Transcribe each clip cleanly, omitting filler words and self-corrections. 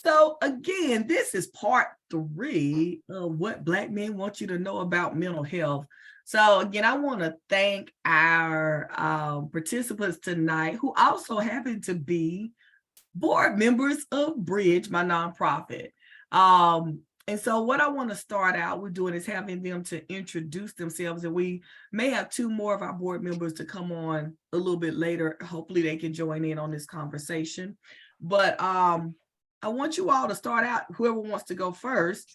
So again, this is part 3 of what Black men want you to know about mental health. So again, I want to thank our participants tonight who also happen to be board members of Bridge, my nonprofit. And so what I want to start out with doing is having them to introduce themselves, and we may have 2 more of our board members to come on a little bit later. Hopefully they can join in on this conversation. But I want you all to start out, whoever wants to go first,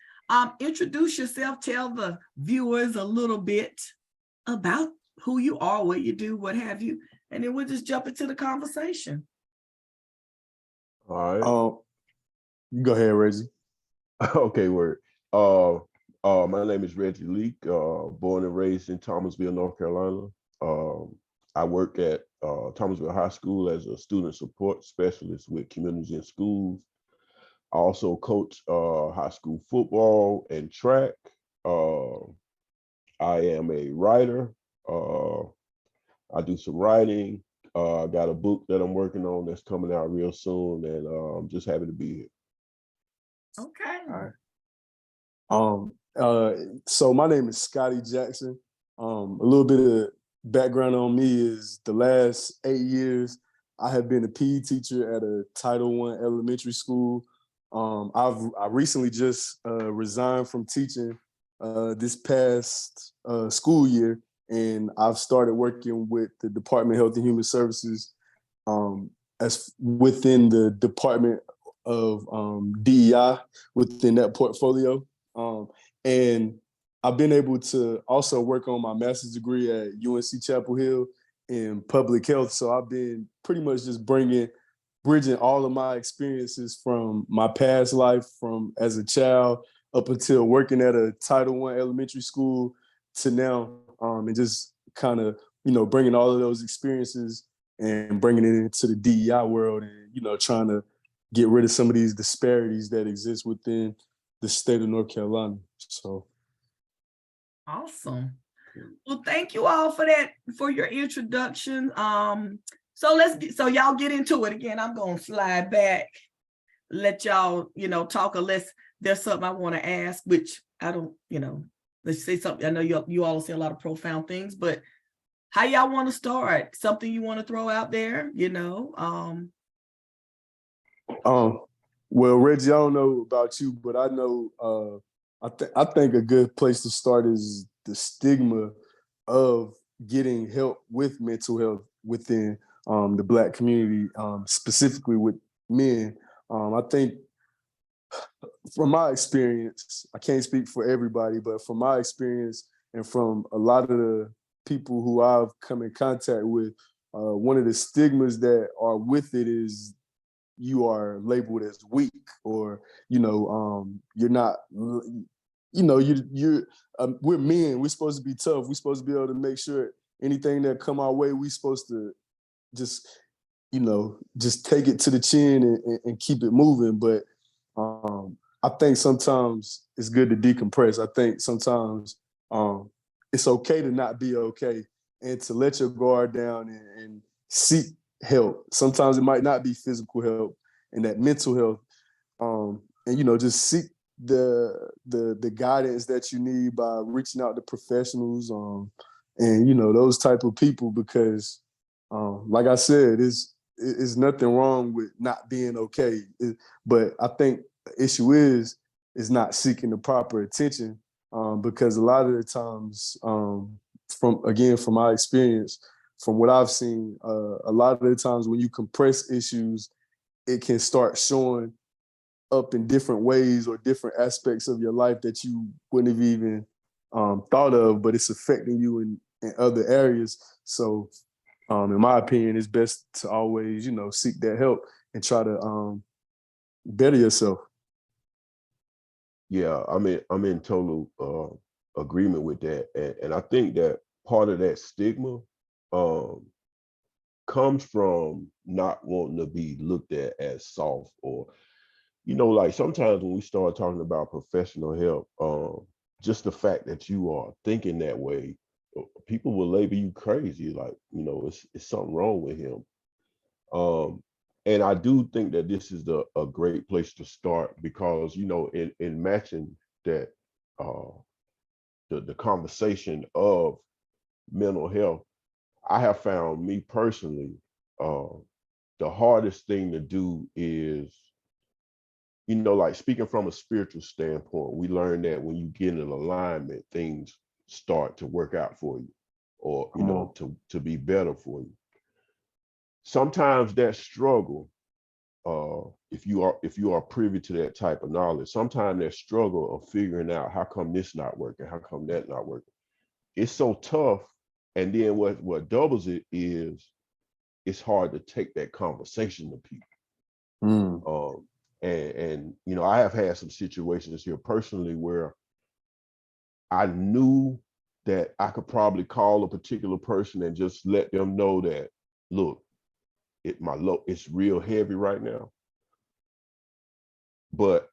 introduce yourself, tell the viewers a little bit about who you are, what you do, what have you, and then we'll just jump into the conversation. All right. Go ahead, Reggie. Okay, word. My name is Reggie Leak, born and raised in Thomasville, North Carolina. I work at Thomasville High School as a student support specialist with communities in schools. I also coach high school football and track. I am a writer. I do some writing. I got a book that I'm working on that's coming out real soon, and I'm just happy to be here. Okay. All right. So my name is Scotty Jackson. A little bit of background on me is the last 8 years, I have been a PE teacher at a Title I elementary school. I recently just resigned from teaching this past school year, and I've started working with the Department of Health and Human Services as within the Department of DEI within that portfolio. And I've been able to also work on my master's degree at UNC Chapel Hill in public health. So I've been pretty much just bridging all of my experiences from my past life, from as a child up until working at a Title I elementary school to now, and just kind of, bringing all of those experiences and bringing it into the DEI world and, trying to get rid of some of these disparities that exist within the state of North Carolina. So. Awesome. Well, thank you all for that, for your introduction. So y'all get into it again. I'm going to slide back, let y'all, talk, unless there's something I want to ask, which I don't, let's say something. I know you all say a lot of profound things, but how y'all want to start? Something you want to throw out there, Well, Reggie, I don't know about you, but I know I think a good place to start is the stigma of getting help with mental health within the Black community, specifically with men. I think from my experience, I can't speak for everybody, but from my experience and from a lot of the people who I've come in contact with, one of the stigmas that are with it is you are labeled as weak, or you're not. We're men. We're supposed to be tough. We're supposed to be able to make sure anything that come our way, we're supposed to just take it to the chin and keep it moving. But I think sometimes it's good to decompress. I think sometimes it's okay to not be okay and to let your guard down and seek help. Sometimes it might not be physical help and that mental health, and just seek the guidance that you need by reaching out to professionals, and those type of people, because like I said, it's nothing wrong with not being okay, but I think the issue is not seeking the proper attention, because a lot of the times, from my experience, from what I've seen, a lot of the times when you compress issues, it can start showing up in different ways or different aspects of your life that you wouldn't have even thought of, but it's affecting you in other areas. So in my opinion, it's best to always, seek that help and try to better yourself. Yeah, I'm in total agreement with that, and I think that part of that stigma comes from not wanting to be looked at as soft, or like sometimes when we start talking about professional help, just the fact that you are thinking that way, people will label you crazy, like it's something wrong with him. And I do think that this is a great place to start because, you know, in matching that, the conversation of mental health, I have found me personally, the hardest thing to do is, you know, like speaking from a spiritual standpoint, we learn that when you get in alignment, things start to work out for you, or, you know, to be better for you. Sometimes that struggle, if you are privy to that type of knowledge, sometimes that struggle of figuring out how come this not working, how come that not working, it's so tough. And then what doubles it is it's hard to take that conversation to people. And you know, I have had some situations here personally where I knew that I could probably call a particular person and just let them know that, look, it's real heavy right now. But,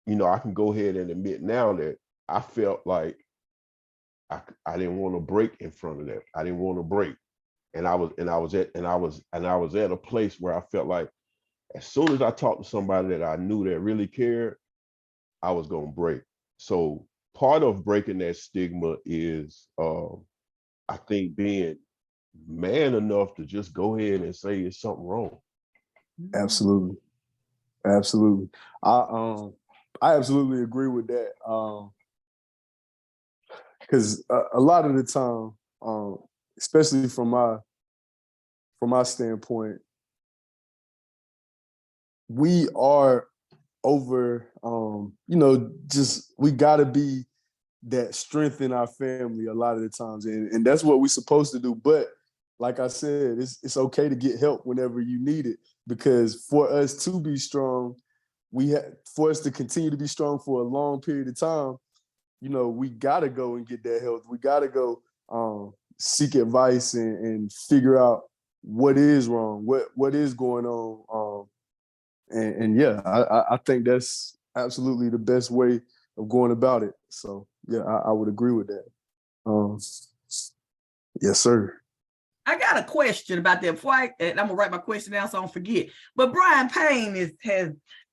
you know, I can go ahead and admit now that I felt like I didn't want to break in front of that. I didn't want to break. And I was at a place where I felt like as soon as I talked to somebody that I knew that really cared, I was gonna break. So part of breaking that stigma is, I think, being man enough to just go ahead and say it's something wrong. Absolutely. Absolutely. I absolutely agree with that. Because a lot of the time, especially from my standpoint, we are over, you know, just we gotta be that strength in our family a lot of the times. And that's what we're supposed to do. But like I said, it's okay to get help whenever you need it, because for us to be strong, for us to continue to be strong for a long period of time, you know, we gotta go and get that help. We gotta go seek advice and figure out what is wrong, what is going on. And yeah, I think that's absolutely the best way of going about it. So yeah, I would agree with that. Yes, sir. I got a question about that before and I'm gonna write my question down so I don't forget. But Brian Payne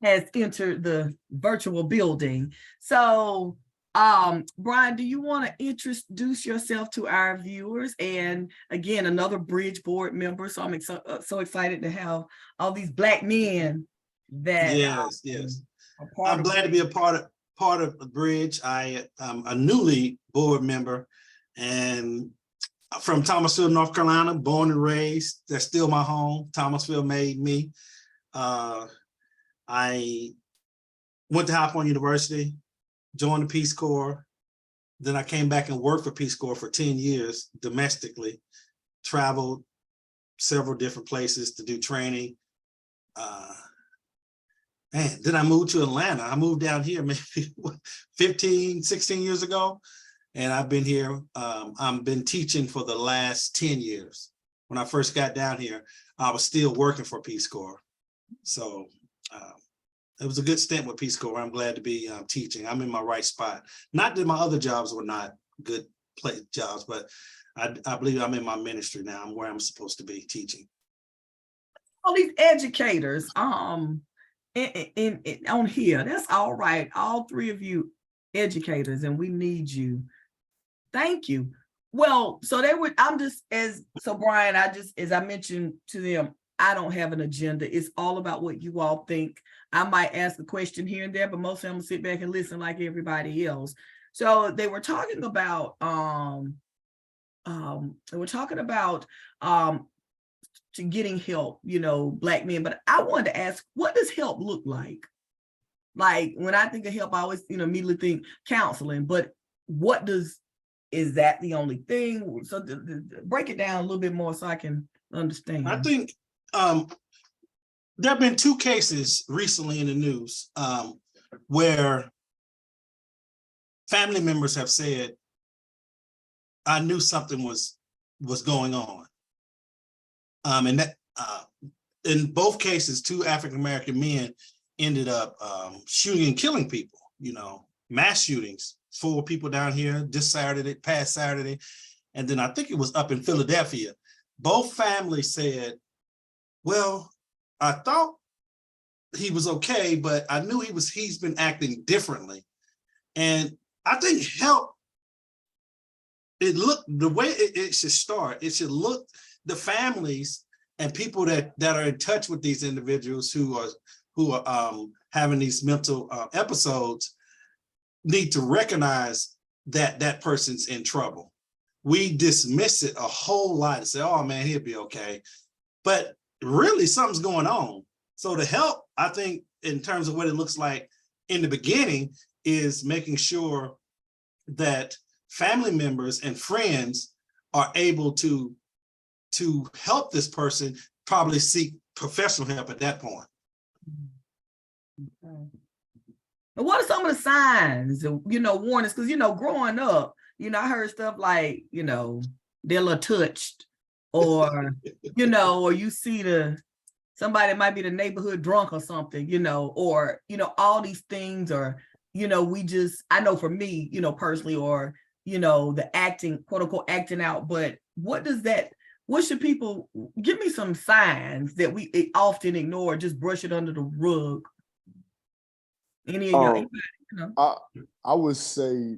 has entered the virtual building. So Brian, do you want to introduce yourself to our viewers? And again, another Bridge board member. So I'm so excited to have all these Black men that yes. I'm glad to be a part of the Bridge. I am a newly board member and from Thomasville, North Carolina, born and raised. That's still my home. Thomasville made me. I went to High Point University, joined the Peace Corps. Then I came back and worked for Peace Corps for 10 years domestically, traveled several different places to do training. And then I moved to Atlanta. I moved down here maybe 15, 16 years ago. And I've been here, I've been teaching for the last 10 years. When I first got down here, I was still working for Peace Corps. So it was a good stint with Peace Corps. I'm glad to be teaching. I'm in my right spot. Not that my other jobs were not good jobs, but I believe I'm in my ministry now. I'm where I'm supposed to be teaching. All these educators on here, that's all right. All three of you educators, and we need you. Thank you. Well, so Brian, as I mentioned to them, I don't have an agenda. It's all about what you all think. I might ask a question here and there, but mostly I'm gonna sit back and listen like everybody else. So they were talking about to getting help, you know, Black men. But I wanted to ask, what does help look like? Like when I think of help, I always, immediately think counseling, but is that the only thing? So break it down a little bit more so I can understand. I think there have been two cases recently in the news where family members have said, I knew something was going on. And that in both cases, two African-American men ended up shooting and killing people, mass shootings, 4 people down here past Saturday. And then I think it was up in Philadelphia. Both families said, well, I thought he was okay, but I knew he's been acting differently. And I think help, the way it should start, it should look, the families and people that are in touch with these individuals who are having these mental episodes need to recognize that that person's in trouble. We dismiss it a whole lot and say, oh man, he'll be okay. But really something's going on. So the help, I think, in terms of what it looks like in the beginning, is making sure that family members and friends are able to help this person probably seek professional help at that point. Okay. And what are some of the signs, warnings? Because, growing up, I heard stuff like, they're a little touched, or, or you see somebody might be the neighborhood drunk or something, or, all these things, or, I know for me, personally, or, the acting, quote unquote, acting out. But what should people, give me some signs that we often ignore, just brush it under the rug? Any of y'all? I would say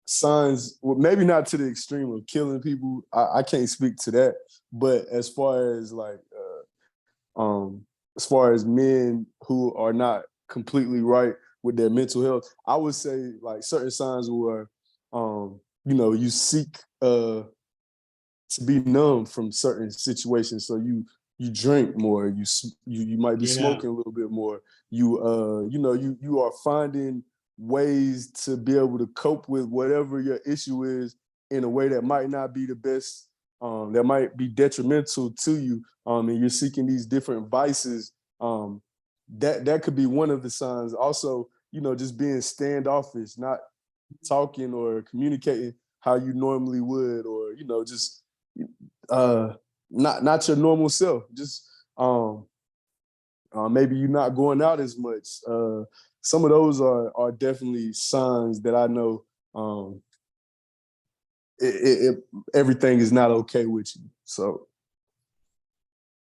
signs, well, maybe not to the extreme of killing people. I can't speak to that, but as far as men who are not completely right with their mental health, I would say like certain signs where you seek to be numb from certain situations. So you drink more, you might be smoking a little bit more. You are finding ways to be able to cope with whatever your issue is in a way that might not be the best, that might be detrimental to you. And you're seeking these different vices. That could be one of the signs. Also, just being standoffish, not talking or communicating how you normally would, or just not your normal self. Just maybe you're not going out as much. Some of those are definitely signs that I know everything is not okay with you. So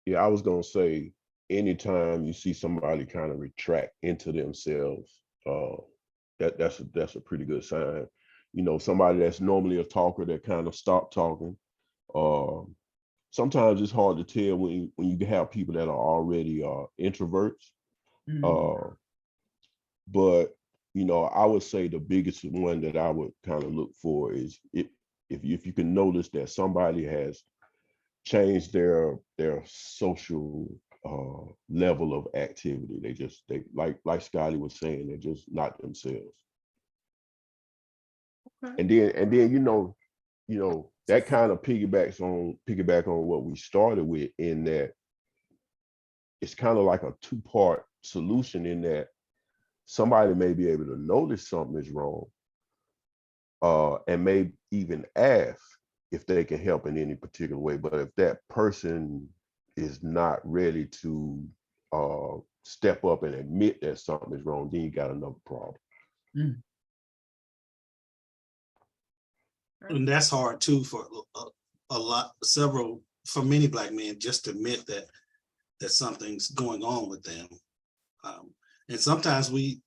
yeah, I was gonna say, anytime you see somebody kind of retract into themselves, that's a pretty good sign. Somebody that's normally a talker that kind of stopped talking. Sometimes it's hard to tell when you have people that are already introverts. Mm. But I would say the biggest one that I would kind of look for is if you can notice that somebody has changed their social level of activity. They like Scotty was saying, they're just not themselves. Okay. And then that kind of piggyback on what we started with, in that it's kind of like a two-part solution, in that somebody may be able to notice something is wrong, and may even ask if they can help in any particular way. But if that person is not ready to step up and admit that something is wrong, then you got another problem. Mm. And that's hard too for for many Black men, just to admit that something's going on with them. And sometimes we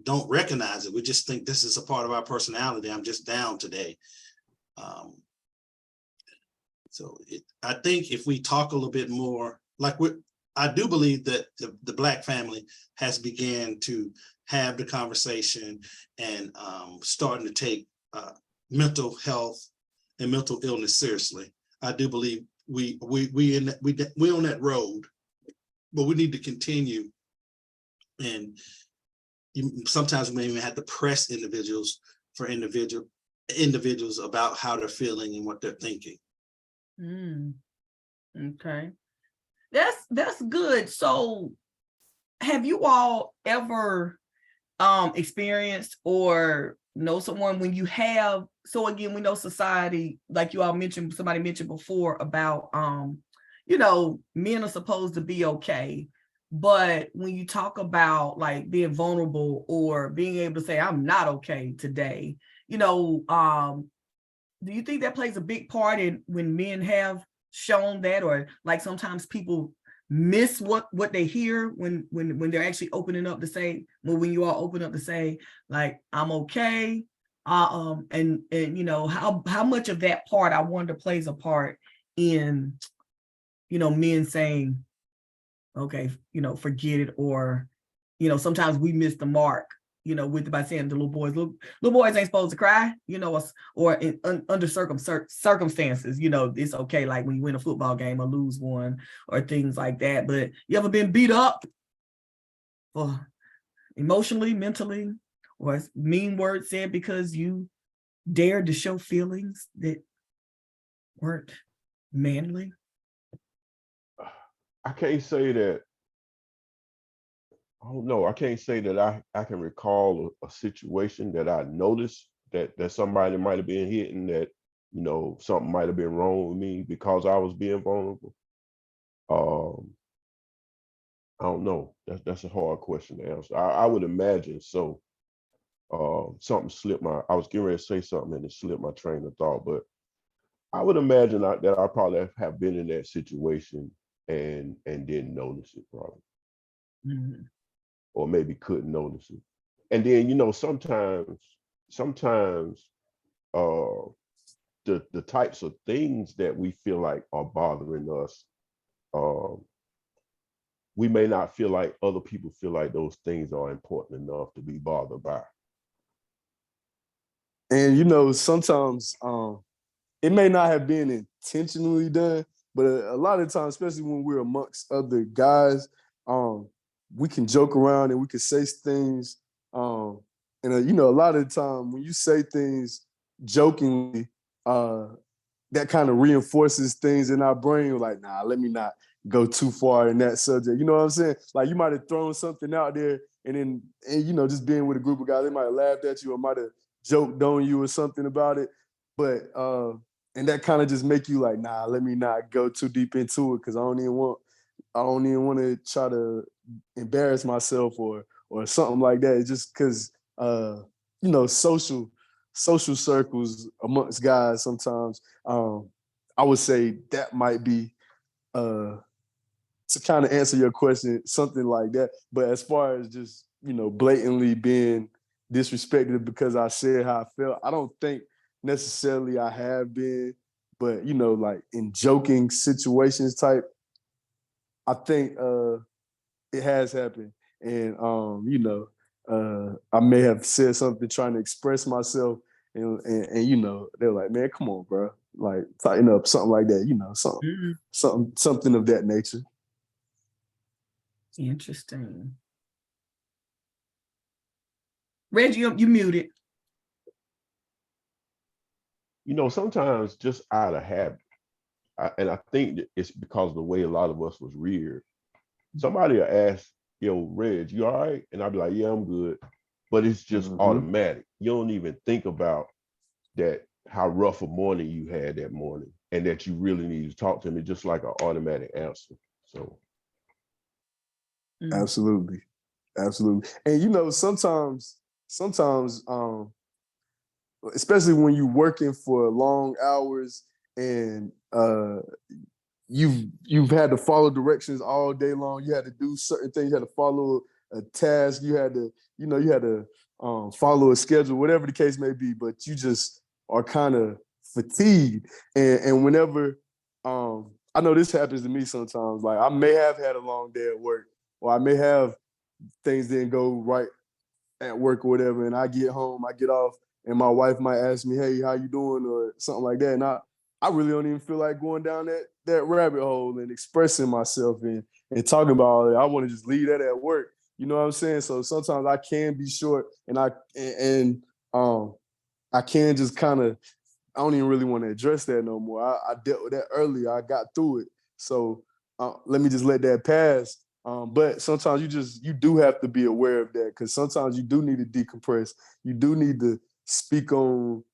don't recognize it. We just think this is a part of our personality. I'm just down today. I think if we talk a little bit more, I do believe that the Black family has began to have the conversation and starting to take mental health and mental illness seriously. I do believe we on that road, but we need to continue. And sometimes we may even have to press individuals about how they're feeling and what they're thinking. Okay, that's good. So have you all ever experienced or know someone when you have, so again, we know society, like you all mentioned, somebody mentioned before about men are supposed to be okay, but when you talk about like being vulnerable or being able to say I'm not okay today, do you think that plays a big part in when men have shown that, or like sometimes people miss what they hear when they're actually opening up to say, well, when you all open up to say, like, I'm okay. And you know, how much of that part I wonder plays a part in, you know, men saying, okay, you know, forget it, or, you know, sometimes we miss the mark, you know, with by saying the little boys ain't supposed to cry, you know, or under circumstances, you know, it's okay, like when you win a football game or lose one or things like that. But you ever been beat up or emotionally, mentally, or mean words said because you dared to show feelings that weren't manly? I can't say that. I don't know. I can't say that I can recall a situation that I noticed that somebody might have been hitting, that, you know, something might have been wrong with me because I was being vulnerable. I don't know. That's a hard question to answer. I would imagine so. Something slipped I was getting ready to say something and it slipped my train of thought, but I would imagine that I probably have been in that situation and didn't notice it probably. Mhm. Or maybe couldn't notice it. And then, you know, sometimes uh the types of things that we feel like are bothering us, we may not feel like other people feel like those things are important enough to be bothered by. And you know, sometimes it may not have been intentionally done, but a lot of times, especially when we're amongst other guys, we can joke around and we can say things. And you know, a lot of the time when you say things jokingly, that kind of reinforces things in our brain. Like, nah, let me not go too far in that subject. You know what I'm saying? Like, you might have thrown something out there, and then, and, you know, just being with a group of guys, they might have laughed at you or might have joked on you or something about it. But and that kind of just make you like, nah, let me not go too deep into it because I don't even want to try to embarrass myself or something like that. It's just because you know, social circles amongst guys sometimes, I would say that might be to kind of answer your question, something like that. But as far as just, you know, blatantly being disrespected because I said how I felt, I don't think necessarily I have been, but you know, like in joking situations type, I think it has happened. And you know, I may have said something trying to express myself, and you know, they're like, man, come on, bro. Like tighten up, something like that, you know, Mhm. something of that nature. Interesting. Reggie, you muted. You know, sometimes just out of habit, and I think that it's because of the way a lot of us was reared. Somebody will ask, yo, Reg, you all right? And I'll be like, yeah, I'm good. But it's just automatic. You don't even think about that, how rough a morning you had that morning, and that you really need to talk to me, just like an automatic answer. So Mm. Absolutely. And you know, sometimes, especially when you're working for long hours and you've had to follow directions all day long. You had to do certain things. You had to follow a task. You had to, you know, you had to follow a schedule, whatever the case may be. But you just are kind of fatigued. And whenever I know this happens to me sometimes. Like I may have had a long day at work, or I may have things didn't go right at work or whatever, and I get home, I get off, and my wife might ask me, "Hey, how you doing?" or something like that, and I really don't even feel like going down that rabbit hole and expressing myself and talking about all that. I want to just leave that at work. You know what I'm saying? So sometimes I can be short, and I can just kind of, I don't even really want to address that no more. I dealt with that earlier. I got through it. So let me just let that pass. But sometimes you do have to be aware of that, because sometimes you do need to decompress. You do need to speak on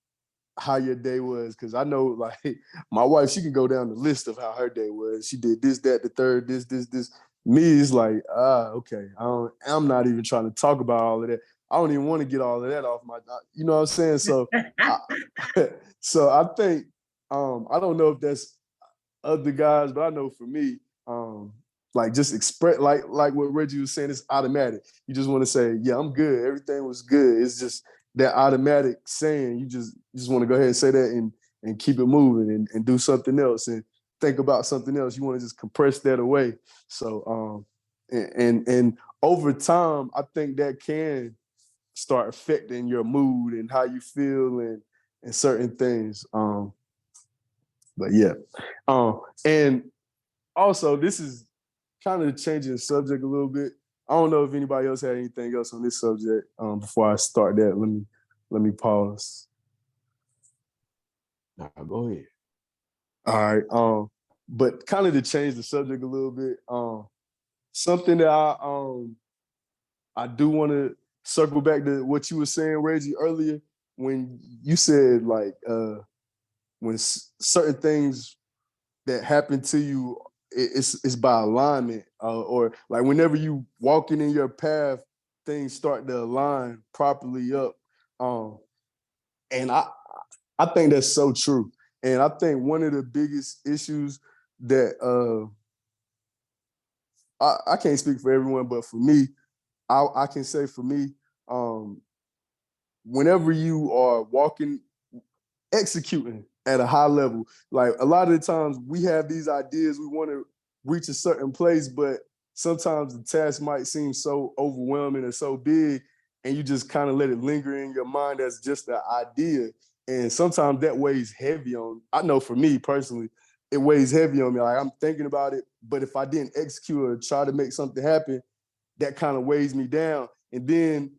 how your day was, because I know, like, my wife, she can go down the list of how her day was. She did this, that, the third, this. Me, it's like, okay, I'm not even trying to talk about all of that. I don't even want to get all of that off my, you know what I'm saying? So, I, so I think, I don't know if that's other guys, but I know for me, like just express like what Reggie was saying, it's automatic. You just want to say, yeah, I'm good. Everything was good. It's just that automatic saying. You just want to go ahead and say that and keep it moving and do something else and think about something else. You want to just compress that away. So and over time, I think that can start affecting your mood and how you feel and certain things. But yeah. And also this is kind of changing the subject a little bit. I don't know if anybody else had anything else on this subject. Before I start that, let me pause. Nah, go ahead. All right. But kind of to change the subject a little bit, something that I do want to circle back to what you were saying, Reggie, earlier, when you said like when certain things that happen to you, it's by alignment, or like whenever you walking in your path, things start to align properly up. And I think that's so true. And I think one of the biggest issues that I can't speak for everyone, but for me, I can say for me, whenever you are walking, executing at a high level, like a lot of the times we have these ideas, we want to reach a certain place, but sometimes the task might seem so overwhelming and so big, and you just kind of let it linger in your mind as just an idea. And sometimes that weighs heavy on, I know for me personally, it weighs heavy on me. Like I'm thinking about it, but if I didn't execute or try to make something happen, that kind of weighs me down. And then,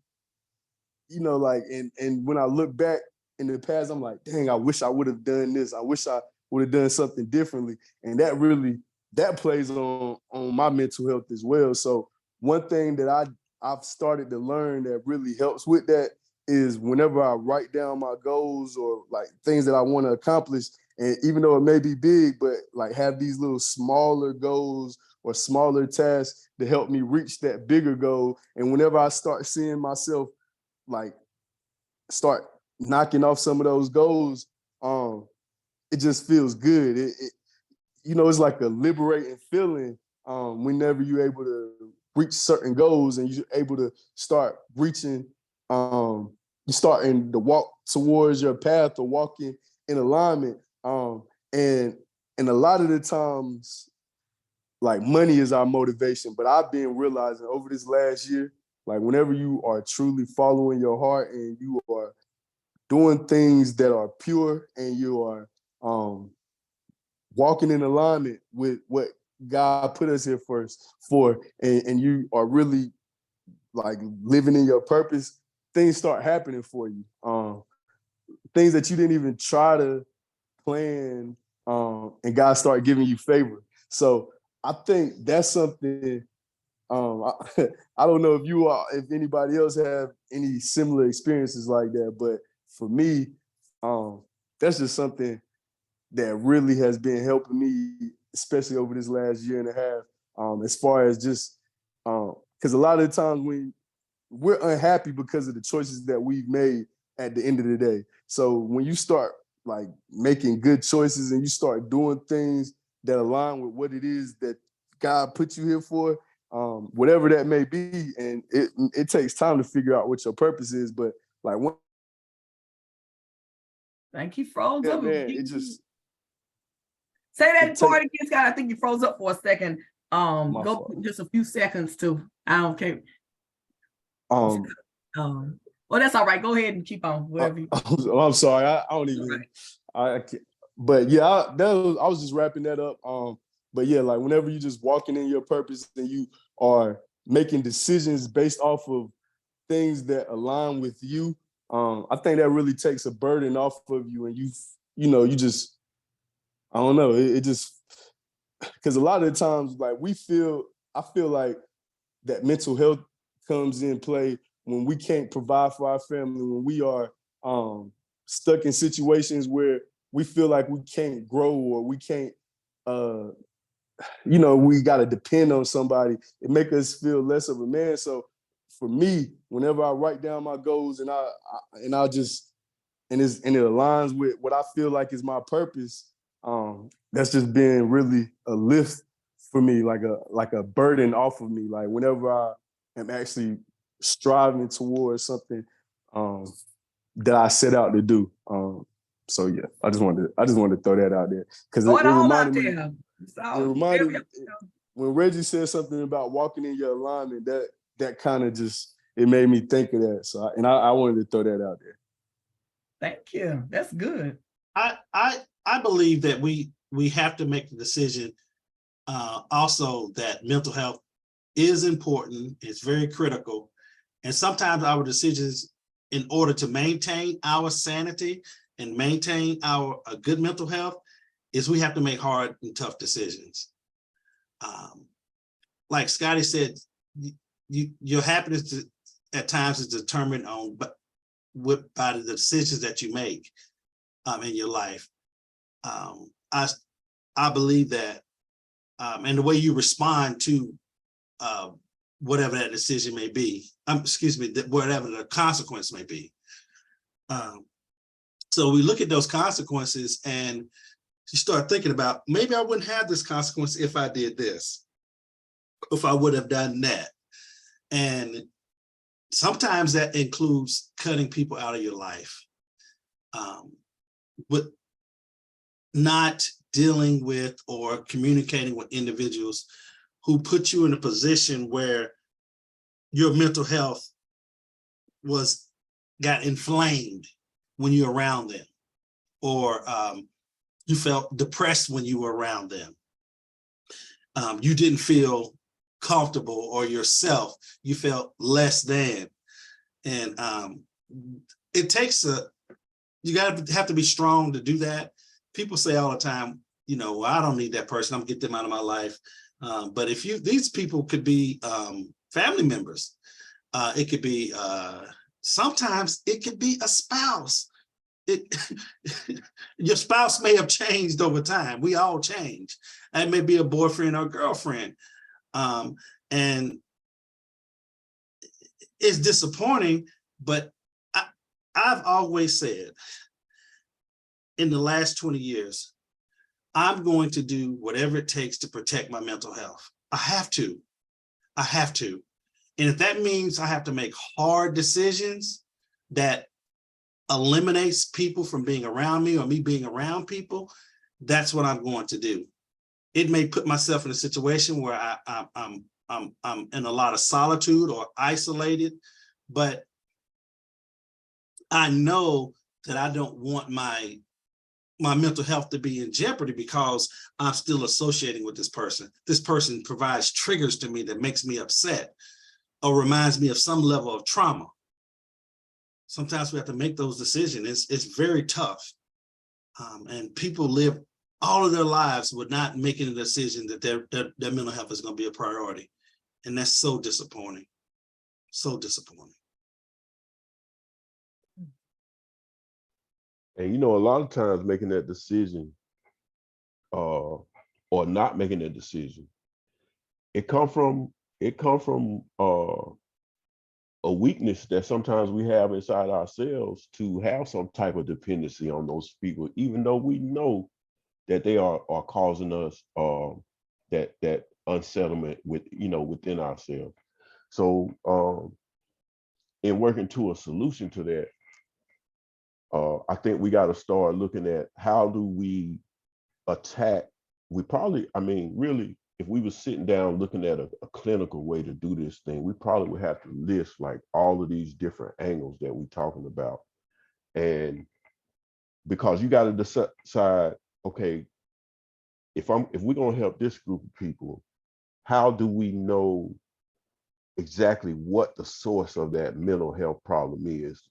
you know, like, and when I look back in the past, I'm like, dang, I wish I would have done this. I wish I would have done something differently. And that plays on my mental health as well. So one thing that I've started to learn that really helps with that is whenever I write down my goals or like things that I want to accomplish, and even though it may be big, but like have these little smaller goals or smaller tasks to help me reach that bigger goal. And whenever I start seeing myself like start knocking off some of those goals, it just feels good. You know, it's like a liberating feeling whenever you're able to reach certain goals and you're able to start reaching, you're starting to walk towards your path or walking in alignment. And a lot of the times, like money is our motivation, but I've been realizing over this last year, like whenever you are truly following your heart and you are doing things that are pure and you are walking in alignment with what God put us here for, and you are really like living in your purpose, things start happening for you. Things that you didn't even try to plan, and God start giving you favor. So I think that's something. I don't know if anybody else have any similar experiences like that, but for me, that's just something that really has been helping me, especially over this last year and a half, as far as just because a lot of the times when we're unhappy because of the choices that we've made at the end of the day. So when you start like making good choices and you start doing things that align with what it is that God put you here for, whatever that may be, and it takes time to figure out what your purpose is. But like one, Thank you, froze yeah, up. man, it just Say that it part take again, Scott. I think you froze up for a second. my Go fault. just a few seconds to. I don't care. Um, Well, that's all right. Go ahead and keep on. Whatever. I'm sorry, I don't All even. right. I can't, but yeah, I was just wrapping that up. But yeah, like whenever you just walking in your purpose and you are making decisions based off of things that align with you, I think that really takes a burden off of you, and you just I don't know, it just because a lot of the times like I feel like that mental health comes in play when we can't provide for our family, when we are stuck in situations where we feel like we can't grow or we can't, we got to depend on somebody. It makes us feel less of a man. So for me, whenever I write down my goals and I just and it aligns with what I feel like is my purpose, that's just been really a lift for me, like a burden off of me. Like whenever I am actually striving towards something that I set out to do. So yeah, I just wanted to throw that out there because Throw it it all out reminded me. there. It So reminded me when Reggie said something about walking in your alignment. That kind of just it made me think of that. So I wanted to throw that out there. thank you. That's good. I believe that we have to make the decision also that mental health is important. It's very critical. And sometimes our decisions in order to maintain our sanity and maintain our good mental health is we have to make hard and tough decisions. Like Scotty said, your happiness at times is determined on by the decisions that you make in your life. I believe that, and the way you respond to whatever that decision may be, whatever the consequence may be. So we look at those consequences and you start thinking about, maybe I wouldn't have this consequence if I did this, if I would have done that. And sometimes that includes cutting people out of your life, but not dealing with or communicating with individuals who put you in a position where your mental health got inflamed when you're around them, or you felt depressed when you were around them. You didn't feel comfortable or yourself, you felt less than. And it takes you have to be strong to do that. People say all the time, well, I don't need that person, I'm gonna get them out of my life. But these people could be family members. It could be, sometimes it could be a spouse. Your spouse may have changed over time. We all change. It may be a boyfriend or girlfriend. And it's disappointing, but I've always said in the last 20 years, I'm going to do whatever it takes to protect my mental health. I have to. And if that means I have to make hard decisions that eliminates people from being around me or me being around people, that's what I'm going to do. It may put myself in a situation where I'm in a lot of solitude or isolated, but I know that I don't want my mental health to be in jeopardy because I'm still associating with this person. This person provides triggers to me that makes me upset or reminds me of some level of trauma. Sometimes we have to make those decisions. It's very tough. And people live all of their lives with not making a decision that their mental health is going to be a priority. And that's so disappointing. So disappointing. And a lot of times making that decision or not making that decision, it come from a weakness that sometimes we have inside ourselves to have some type of dependency on those people, even though we know that they are causing us that unsettlement within ourselves. So in working to a solution to that, I think we got to start looking at how do we attack. Really, if we were sitting down looking at a clinical way to do this thing, we probably would have to list like all of these different angles that we're talking about. And because you got to decide, okay, if we're going to help this group of people, how do we know exactly what the source of that mental health problem is?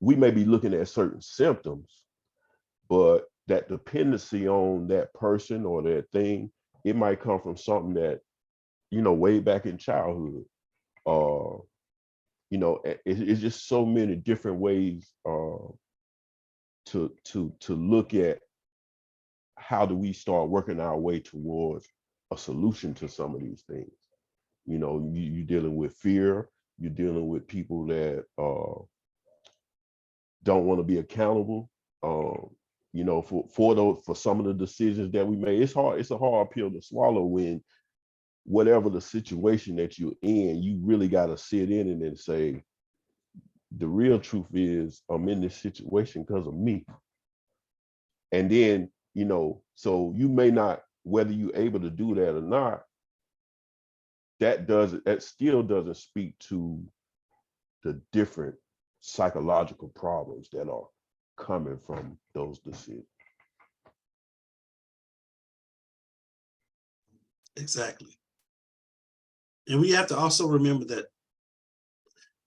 We may be looking at certain symptoms, but that dependency on that person or that thing, it might come from something that, way back in childhood. It's just so many different ways to look at how do we start working our way towards a solution to some of these things. You're dealing with fear, you're dealing with people that don't want to be accountable. for some of the decisions that we made. It's a hard pill to swallow when whatever the situation that you're in, you really got to sit in it and say, the real truth is I'm in this situation because of me. And then, so you may not, whether you're able to do that or not, that still doesn't speak to the different psychological problems that are coming from those decisions. Exactly. And we have to also remember that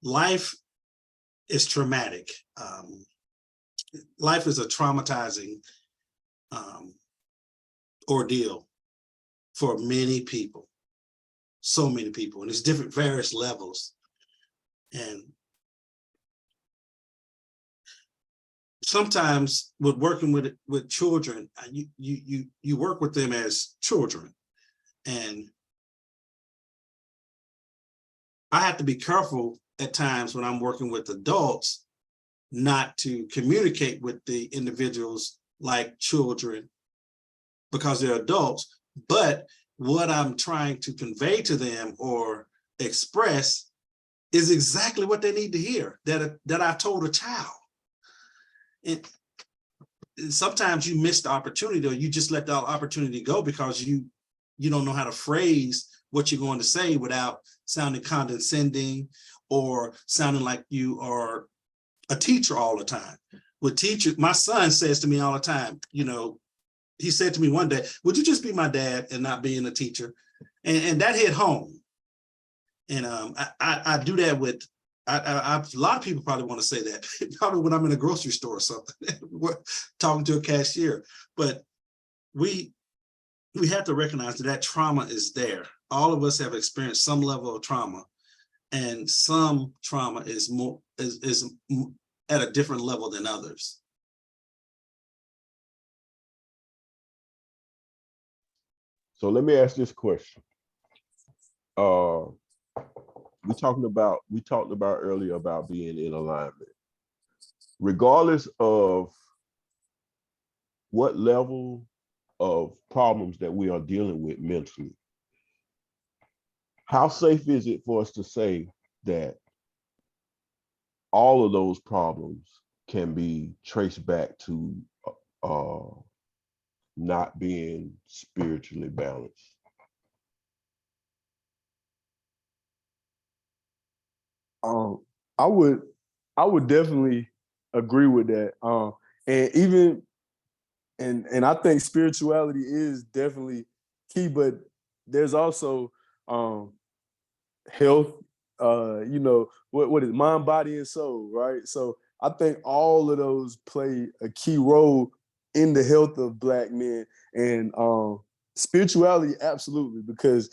life is traumatic. Life is a traumatizing ordeal for many people, so many people, and it's different, various levels. And sometimes with working with children, you work with them as children, and I have to be careful at times when I'm working with adults not to communicate with the individuals like children because they're adults, but what I'm trying to convey to them or express is exactly what they need to hear that I told a child. And sometimes you miss the opportunity, or you just let the opportunity go because you don't know how to phrase what you're going to say without sounding condescending or sounding like you are a teacher all the time. With teachers, my son says to me all the time, he said to me one day, would you just be my dad and not being a teacher? And that hit home. And I do that with, a lot of people probably want to say that, probably when I'm in a grocery store or something, talking to a cashier. But we have to recognize that trauma is there. All of us have experienced some level of trauma, and some trauma is at a different level than others. So let me ask this question. We talked about earlier about being in alignment. Regardless of what level of problems that we are dealing with mentally, how safe is it for us to say that all of those problems can be traced back to not being spiritually balanced? I would definitely agree with that. And even and I think spirituality is definitely key, but there's also health, what is mind, body, and soul, right? So I think all of those play a key role in the health of Black men, and spirituality, absolutely, because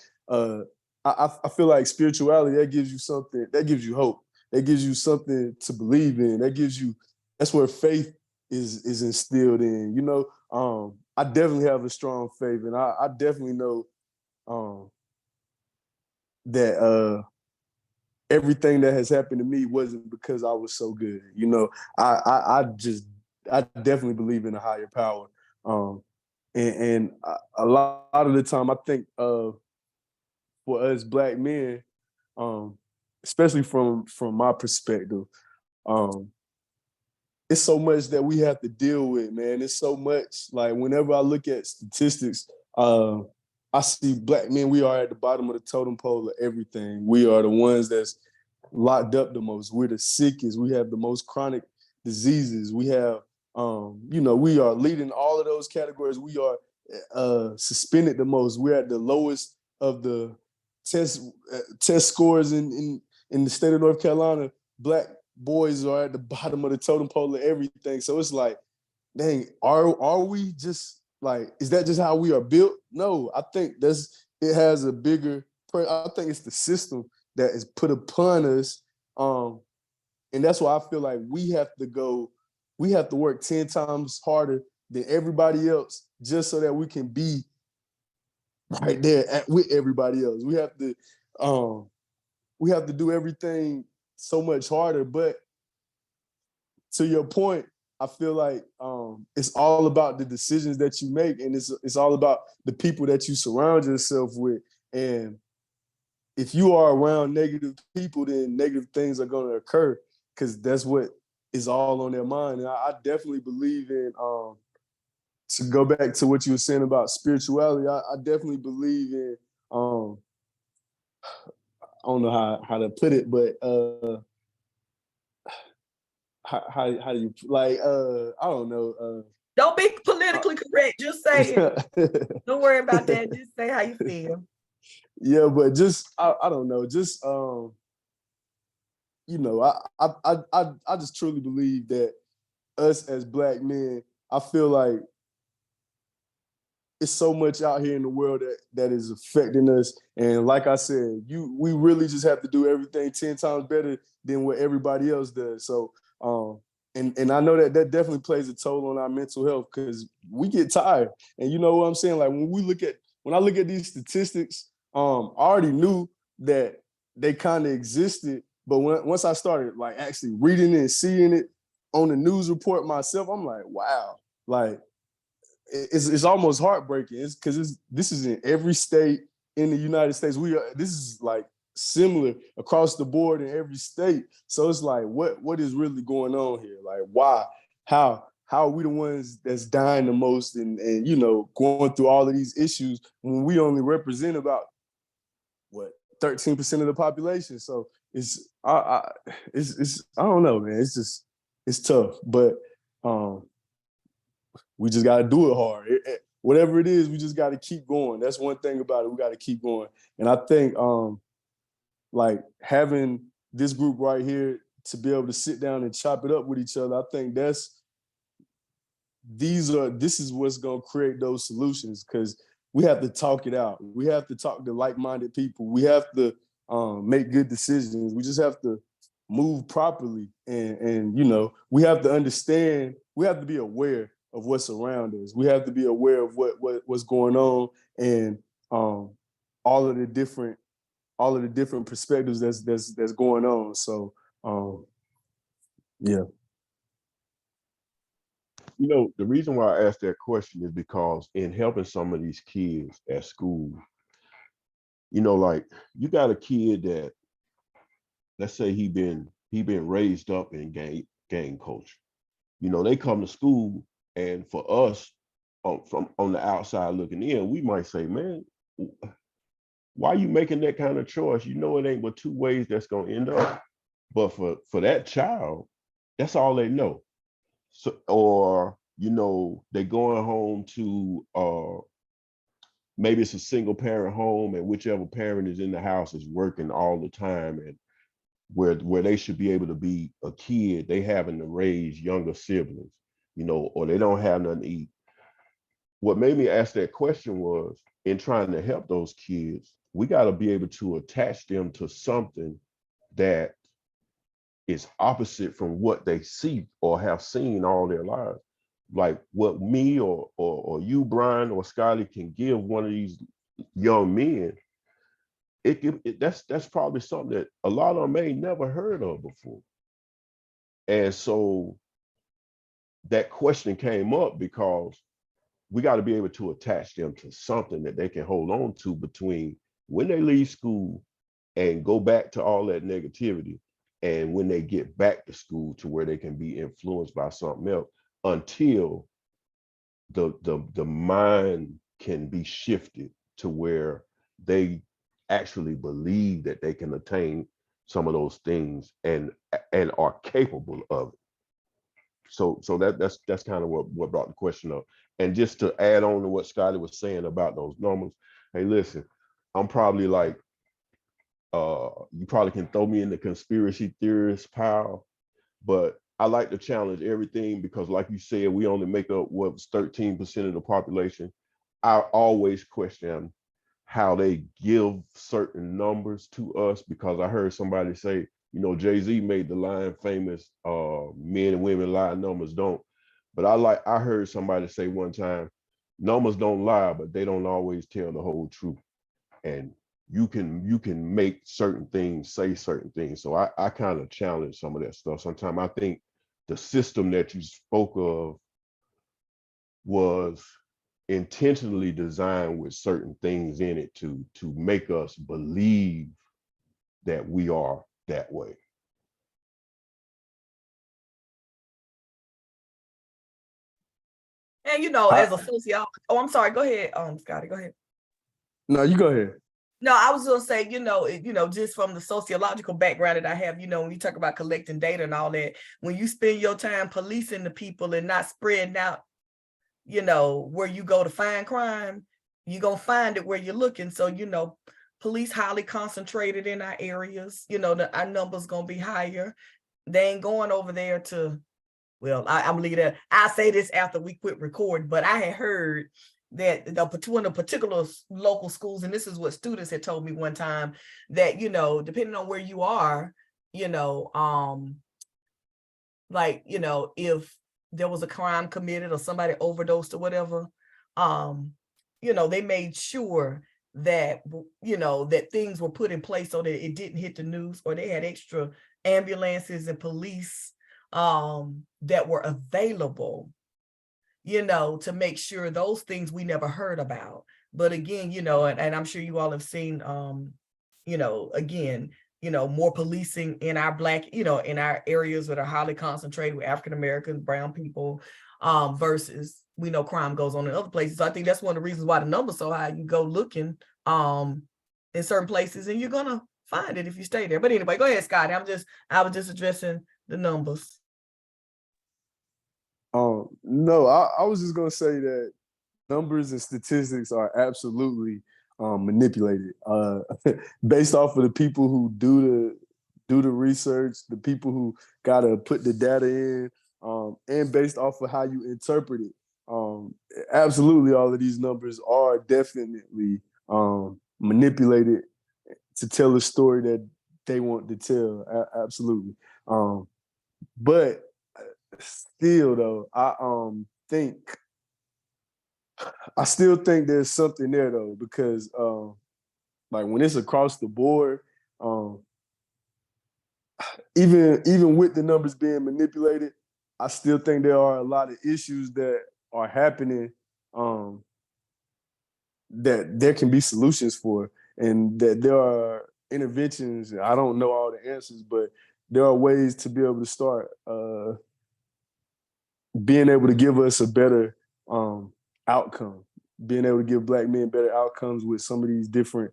I feel like spirituality, that gives you something, that gives you hope, that gives you something to believe in, that's where faith is instilled in. I definitely have a strong faith, and I definitely know that everything that has happened to me wasn't because I was so good. I definitely believe in a higher power. And a lot of the time, I think for us Black men, especially from my perspective, it's so much that we have to deal with, man. It's so much. Like, whenever I look at statistics, I see Black men, we are at the bottom of the totem pole of everything. We are the ones that's locked up the most. We're the sickest. We have the most chronic diseases. We have, we are leading all of those categories. We are suspended the most. We're at the lowest of the test scores in the state of North Carolina. Black boys are at the bottom of the totem pole of everything. So it's like, dang, are we just like, is that just how we are built? No, I think it has a bigger, I think it's the system that is put upon us. And that's why I feel like we have to work 10 times harder than everybody else, just so that we can be right there with everybody else. We have to do everything so much harder. But to your point, I feel like it's all about the decisions that you make, and it's all about the people that you surround yourself with. And if you are around negative people, then negative things are going to occur, because that's what is all on their mind. And I definitely believe in, to go back to what you were saying about spirituality, I definitely believe in, I don't know how to put it, but how do you, like, I don't know. Don't be politically correct. Just say it. Don't worry about that. Just say how you feel. Yeah, but just I don't know, just you know, I just truly believe that us as Black men, I feel like it's so much out here in the world that is affecting us. And like I said, we really just have to do everything 10 times better than what everybody else does. So and I know that definitely plays a toll on our mental health, because we get tired. And you know what I'm saying? Like when I look at these statistics, I already knew that they kind of existed, but once I started like actually reading it and seeing it on the news report myself, I'm like, wow, like it's almost heartbreaking. It's because this is in every state in the United States. This is like similar across the board in every state. So it's like, what is really going on here? Like, why? How are we the ones that's dying the most and you know, going through all of these issues when we only represent about 13% of the population? So it's I don't know, man. It's tough, but we just got to do it hard. Whatever it is, we just got to keep going. That's one thing about it. We got to keep going. And I think like having this group right here to be able to sit down and chop it up with each other, I think this is what's going to create those solutions, because we have to talk it out. We have to talk to like-minded people. We have to make good decisions. We just have to move properly. And you know, we have to understand, we have to be aware of what's around us. We have to be aware of what's going on, and all of the different perspectives that's going on. So yeah. You know, the reason why I asked that question is because in helping some of these kids at school, you know, like you got a kid that, let's say he been raised up in gang culture. You know, they come to school, and for us from on the outside looking in, we might say, man, why are you making that kind of choice? You know, it ain't but two ways that's gonna end up. But for that child, that's all they know. So, or you know, they going home to maybe it's a single parent home, and whichever parent is in the house is working all the time, and where they should be able to be a kid, they having to raise younger siblings, you know, or they don't have nothing to eat. What made me ask that question was, in trying to help those kids, we got to be able to attach them to something that is opposite from what they see or have seen all their lives. Like what me or you, Brian, or Scotty can give one of these young men, that's probably something that a lot of them ain't never heard of before. And so that question came up because we got to be able to attach them to something that they can hold on to between when they leave school and go back to all that negativity, and when they get back to school to where they can be influenced by something else, until the mind can be shifted to where they actually believe that they can attain some of those things and are capable of it. So that's kind of what brought the question up. And just to add on to what Scotty was saying about those numbers, hey, listen, I'm probably like, you probably can throw me in the conspiracy theorist pile, but I like to challenge everything, because like you said, we only make up what's 13% of the population. I always question how they give certain numbers to us, because I heard somebody say, you know, Jay-Z made the line famous, men and women lie, numbers don't. But I heard somebody say one time, numbers don't lie, but they don't always tell the whole truth. And you can make certain things say certain things. So I kind of challenge some of that stuff. Sometimes I think the system that you spoke of was intentionally designed with certain things in it to make us believe that we are that way. And you know, I- as a sociologist, oh, I'm sorry, go ahead, Scotty, go ahead. No, you go ahead. No, I was gonna say, just from the sociological background that I have, when you talk about collecting data and all that, when you spend your time policing the people and not spreading out, where you go to find crime, you're gonna find it where you're looking. So, police highly concentrated in our areas, our numbers gonna be higher. They ain't going over there to, well, I'm leaving that. I say this after we quit recording, but I had heard that one of the particular local schools, and this is what students had told me one time, that, depending on where you are, if there was a crime committed or somebody overdosed or whatever, they made sure that, that things were put in place so that it didn't hit the news, or they had extra ambulances and police that were available, to make sure those things we never heard about. But again, and I'm sure you all have seen, again, more policing in our Black, in our areas that are highly concentrated with African Americans, brown people, versus we know crime goes on in other places. So I think that's one of the reasons why the number's so high. You go looking in certain places and you're gonna find it if you stay there. But anyway, go ahead, Scotty. I was just addressing the numbers. No, I was just gonna say that numbers and statistics are absolutely manipulated based off of the people who do the research, the people who gotta put the data in, and based off of how you interpret it. Absolutely, all of these numbers are definitely manipulated to tell a story that they want to tell. Absolutely, but still, though, I still think there's something there, though, because like when it's across the board, even with the numbers being manipulated, I still think there are a lot of issues that are happening that there can be solutions for, and that there are interventions. I don't know all the answers, but there are ways to be able to start being able to give us a better outcome, being able to give Black men better outcomes with some of these different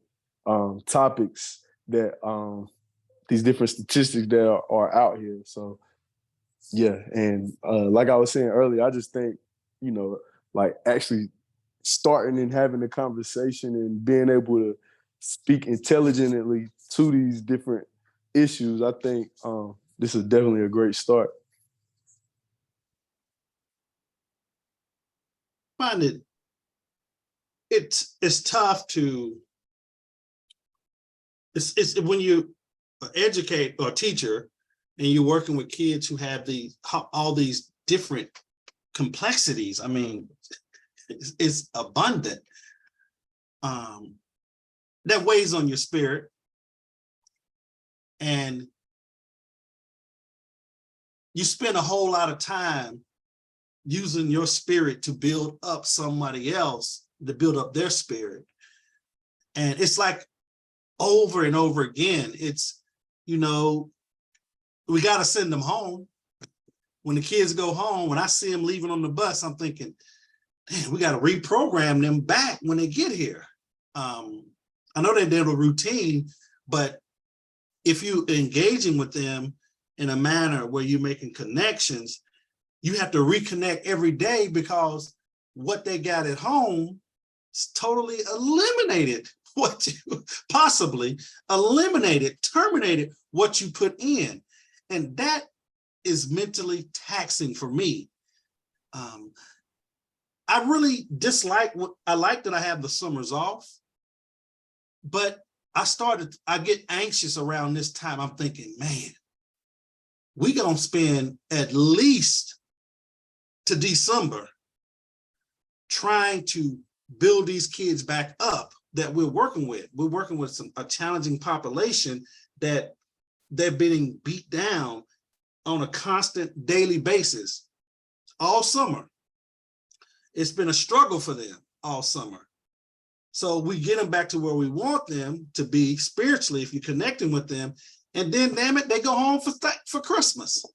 topics that these different statistics that are out here. So yeah, and like I was saying earlier, I just think, like actually starting and having a conversation and being able to speak intelligently to these different issues, I think this is definitely a great start. Find it's tough to, it's when you educate or teacher and you're working with kids who have all these different complexities. I mean, it's abundant. That weighs on your spirit. And you spend a whole lot of time using your spirit to build up somebody else, to build up their spirit. And it's like over and over again, it's, we got to send them home. When the kids go home, when I see them leaving on the bus, I'm thinking, man, we got to reprogram them back when they get here. I know they're a routine, but if you engaging with them in a manner where you're making connections, you have to reconnect every day, because what they got at home is totally eliminated what you possibly eliminated, terminated what you put in. And that is mentally taxing for me. I really dislike I like that I have the summers off, but I get anxious around this time. I'm thinking, man, we gonna spend at least to December trying to build these kids back up that we're working with. We're working with a challenging population that they're being beat down on a constant daily basis all summer. it's been a struggle for them all summer. So we get them back to where we want them to be spiritually, if you're connecting with them. And then, damn it, they go home for Christmas.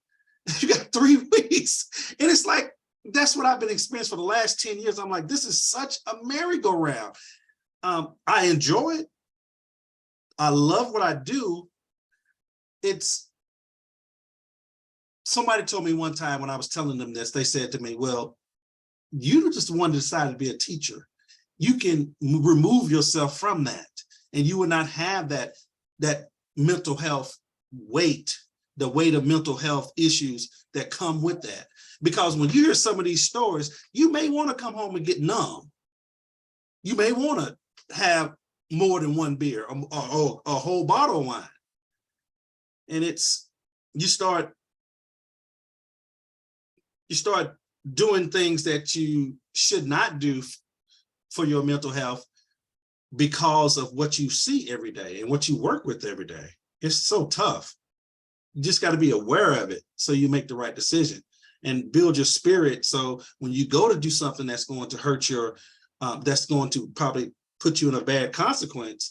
You got 3 weeks. And it's like, that's what I've been experiencing for the last 10 years. I'm like, this is such a merry-go-round. I enjoy it. I love what I do. Somebody told me one time when I was telling them this, they said to me, well, you just the one that decided to be a teacher. You can remove yourself from that, and you will not have that mental health weight, the weight of mental health issues that come with that. Because when you hear some of these stories, you may want to come home and get numb. You may want to have more than one beer or a whole bottle of wine. And you start doing things that you should not do for your mental health because of what you see every day and what you work with every day. It's so tough. You just got to be aware of it so you make the right decision and build your spirit. So when you go to do something that's going to hurt that's going to probably put you in a bad consequence,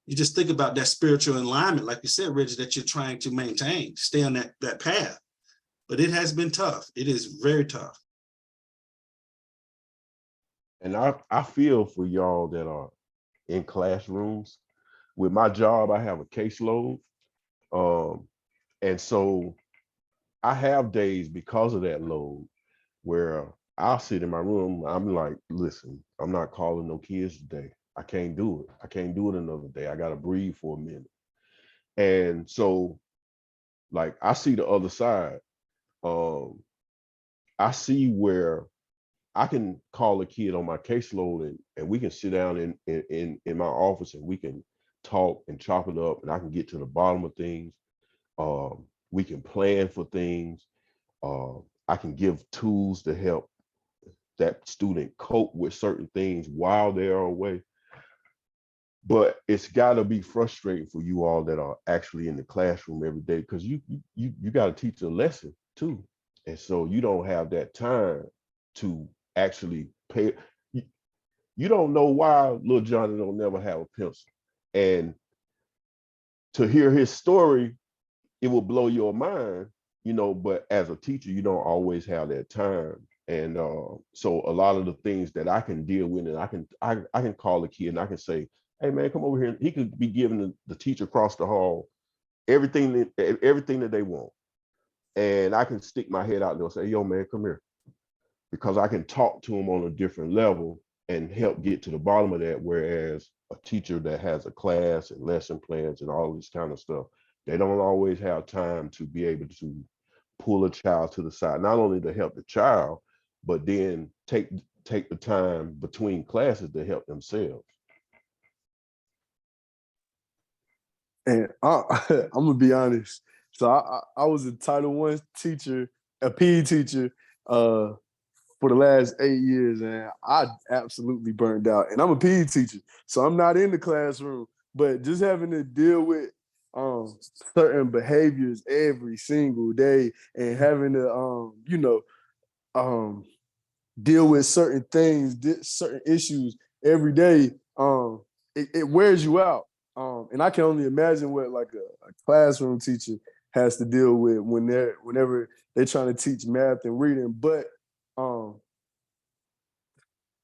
you just think about that spiritual alignment, like you said, Reggie, that you're trying to maintain, stay on that path. But it has been tough. It is very tough. And I feel for y'all that are in classrooms. With my job, I have a caseload. And so I have days because of that load where I'll sit in my room. I'm like, listen, I'm not calling no kids today. I can't do it. I can't do it another day. I got to breathe for a minute. And so, like, I see the other side. I see where I can call a kid on my caseload and we can sit down in my office and we can talk and chop it up, and I can get to the bottom of things. We can plan for things. I can give tools to help that student cope with certain things while they're away. But it's got to be frustrating for you all that are actually in the classroom every day, because you got to teach a lesson too. And so you don't have that time to actually pay. You don't know why little Johnny don't never have a pencil. And to hear his story, it will blow your mind, but as a teacher, you don't always have that time. And so a lot of the things that I can deal with, and I can call a kid and I can say, hey man, come over here. He could be giving the teacher across the hall everything that they want. And I can stick my head out there and say, yo man, come here. Because I can talk to them on a different level and help get to the bottom of that. Whereas a teacher that has a class and lesson plans and all this kind of stuff, they don't always have time to be able to pull a child to the side, not only to help the child, but then take the time between classes to help themselves. And I'm gonna be honest. So I was a Title I teacher, a PE teacher, for the last 8 years, and I absolutely burned out. And I'm a PE teacher, so I'm not in the classroom, but just having to deal with certain behaviors every single day and having to deal with certain things, certain issues every day, it wears you out. And I can only imagine what like a classroom teacher has to deal with whenever they're trying to teach math and reading. But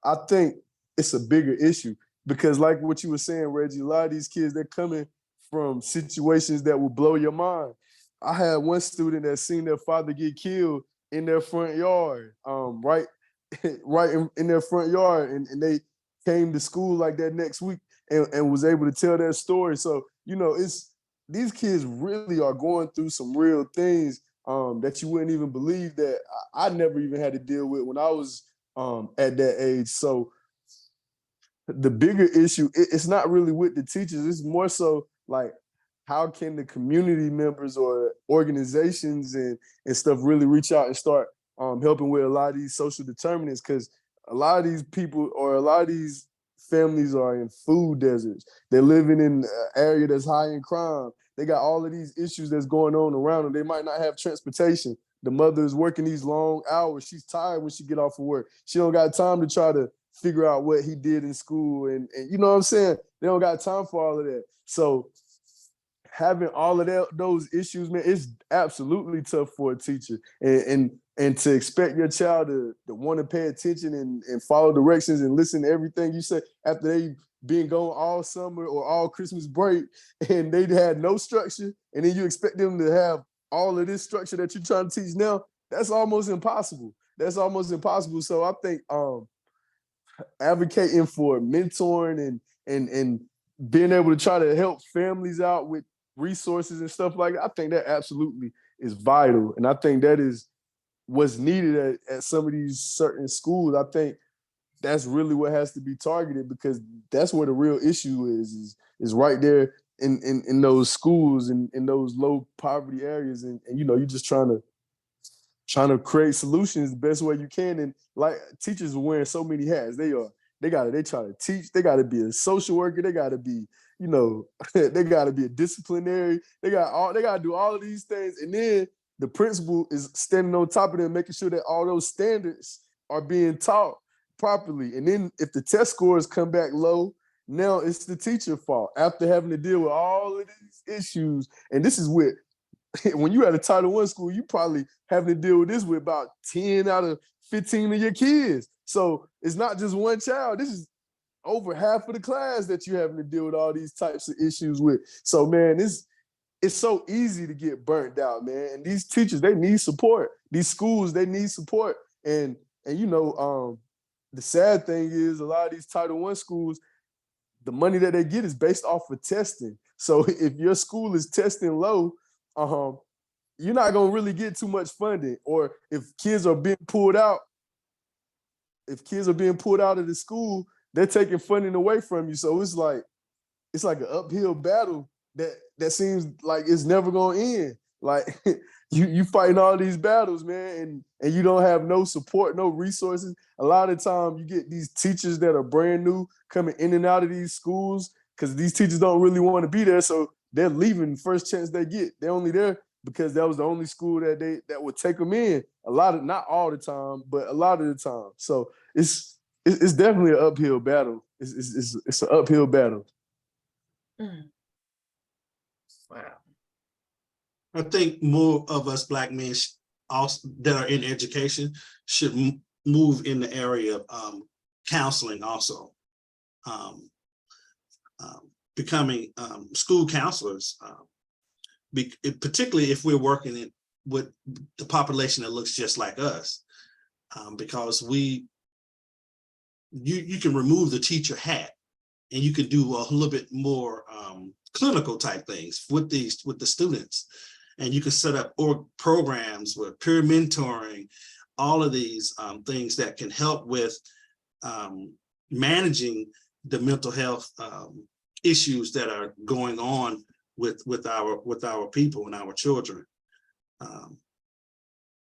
I think it's a bigger issue because, like what you were saying, Reggie, a lot of these kids, they're coming from situations that will blow your mind. I had one student that seen their father get killed in their front yard, right in their front yard, and they came to school like that next week and was able to tell their story. So, these kids really are going through some real things that you wouldn't even believe that I never even had to deal with when I was at that age. So the bigger issue, it's not really with the teachers. It's more so like, how can the community members or organizations and stuff really reach out and start helping with a lot of these social determinants? Because a lot of these people or a lot of these families are in food deserts. They're living in an area that's high in crime. They got all of these issues that's going on around them. They might not have transportation, The mother is working these long hours. She's tired when she get off of work. She don't got time to try to figure out what he did in school. And you know what I'm saying? They don't got time for all of that. So having all of those issues, man, it's absolutely tough for a teacher. And to expect your child to want to pay attention and follow directions and listen to everything you say after they been gone all summer or all Christmas break and they had no structure, and then you expect them to have all of this structure that you're trying to teach now, that's almost impossible. That's almost impossible. So I think advocating for mentoring and being able to try to help families out with resources and stuff like that, I think that absolutely is vital. And I think that is what's needed at some of these certain schools. I think that's really what has to be targeted, because that's where the real issue is right there in those schools and in those low poverty areas. And you know, you're just trying to create solutions the best way you can. And like, teachers are wearing so many hats. They try to teach, they gotta be a social worker, they gotta be, you know, they gotta be a disciplinary, they gotta do all of these things. And then the principal is standing on top of them, making sure that all those standards are being taught properly. And then if the test scores come back low, now it's the teacher's fault after having to deal with all of these issues. And this is with, when you at a Title I school, you probably having to deal with this with about 10 out of 15 of your kids. So it's not just one child. This is over half of the class that you're having to deal with all these types of issues with. So, man, it's so easy to get burnt out, man. And these teachers, they need support. These schools, they need support. And you know, the sad thing is a lot of these Title I schools, the money that they get is based off of testing. So if your school is testing low, you're not gonna really get too much funding. Or if kids are being pulled out of the school, they're taking funding away from you. So it's like an uphill battle that seems like it's never gonna end. Like you fighting all these battles, man, and you don't have no support, no resources. A lot of the time you get these teachers that are brand new coming in and out of these schools because these teachers don't really want to be there. So they're leaving the first chance they get. They're only there because that was the only school that would take them in. Not all the time, but a lot of the time. So it's definitely an uphill battle. It's an uphill battle. Mm. Wow. I think more of us Black men also that are in education should move in the area of counseling also. Becoming school counselors, particularly if we're working with the population that looks just like us, because you can remove the teacher hat and you can do a little bit more clinical type things with the students. And you can set up programs with peer mentoring, all of these things that can help with managing the mental health issues that are going on with our people and our children.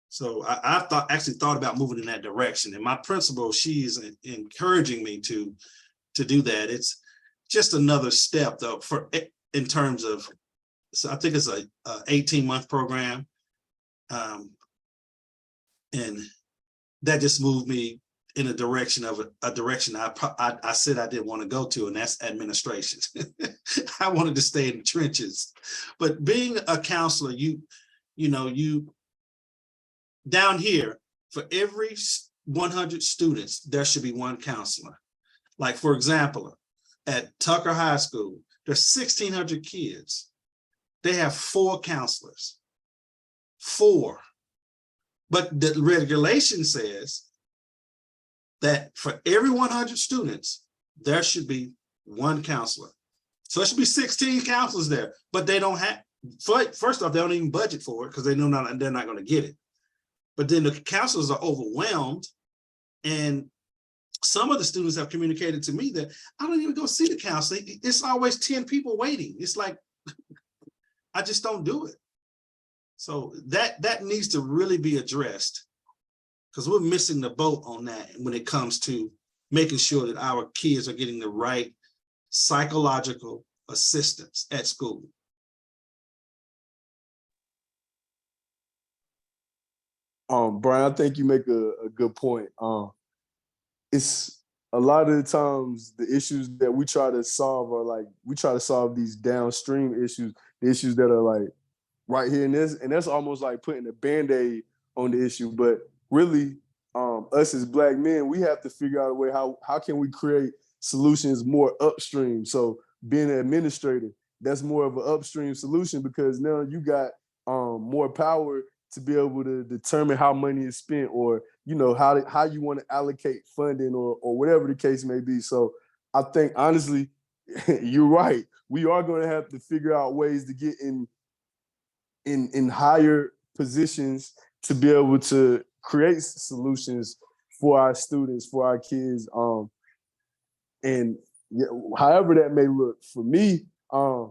So I actually thought about moving in that direction. And my principal, she's encouraging me to do that. It's just another step though in terms of. So I think it's a 18-month program, and that just moved me in a direction I said I didn't want to go to, and that's administration. I wanted to stay in the trenches, but being a counselor, you down here for every 100 students there should be one counselor. Like for example, at Tucker High School, there's 1,600 kids. They have 4 counselors, 4. But the regulation says that for every 100 students, there should be 1 counselor. So there should be 16 counselors there, but they don't have, first off, they don't even budget for it because they know they're not going to get it. But then the counselors are overwhelmed. And some of the students have communicated to me that I don't even go see the counselor. It's always 10 people waiting. It's like, I just don't do it. So that needs to really be addressed because we're missing the boat on that when it comes to making sure that our kids are getting the right psychological assistance at school. Brian, I think you make a good point. It's a lot of the times the issues that we try to solve are like we try to solve these downstream issues, the issues that are like right here in this, and that's almost like putting a band-aid on the issue. But really, us as Black men, we have to figure out a way how can we create solutions more upstream. So being an administrator, that's more of an upstream solution because now you got more power to be able to determine how money is spent, or how you want to allocate funding, or whatever the case may be. So I think honestly, you're right. We are going to have to figure out ways to get in higher positions to be able to create solutions for our students, for our kids. And yeah, however that may look for me, I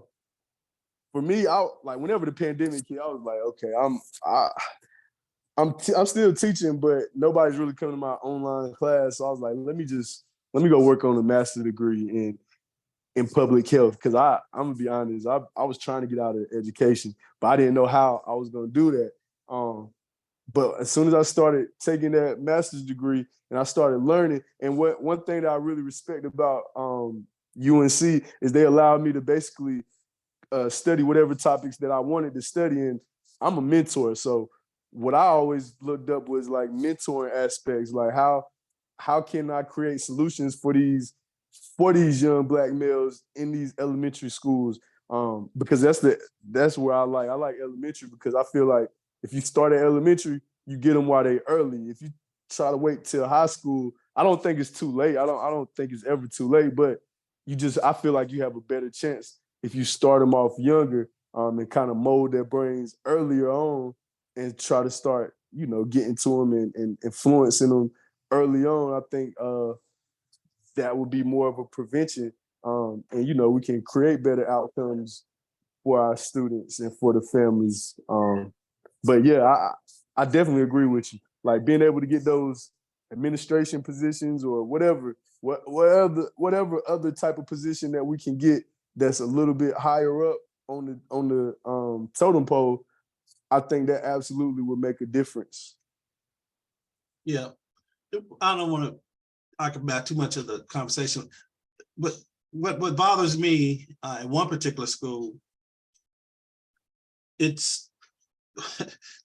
like whenever the pandemic hit, I was like, okay, I'm still teaching, but nobody's really coming to my online class. So I was like, let me go work on a master's degree in public health, because I'm gonna be honest, I was trying to get out of education, but I didn't know how I was gonna do that. But as soon as I started taking that master's degree and I started learning, and one thing that I really respect about UNC is they allowed me to basically study whatever topics that I wanted to study. And I'm a mentor, so what I always looked up was like mentoring aspects, like how can I create solutions for these young Black males in these elementary schools, because that's where I like elementary, because I feel like if you start at elementary, you get them while they early. If you try to wait till high school, I don't think it's too late. I don't think it's ever too late, but I feel like you have a better chance if you start them off younger, and kind of mold their brains earlier on, and try to start, getting to them and influencing them early on. I think that would be more of a prevention, and we can create better outcomes for our students and for the families. But yeah, I definitely agree with you. Like being able to get those administration positions or whatever other type of position that we can get that's a little bit higher up on the totem pole, I think that absolutely would make a difference. Yeah, I don't want to talk about too much of the conversation, but what bothers me in one particular school, it's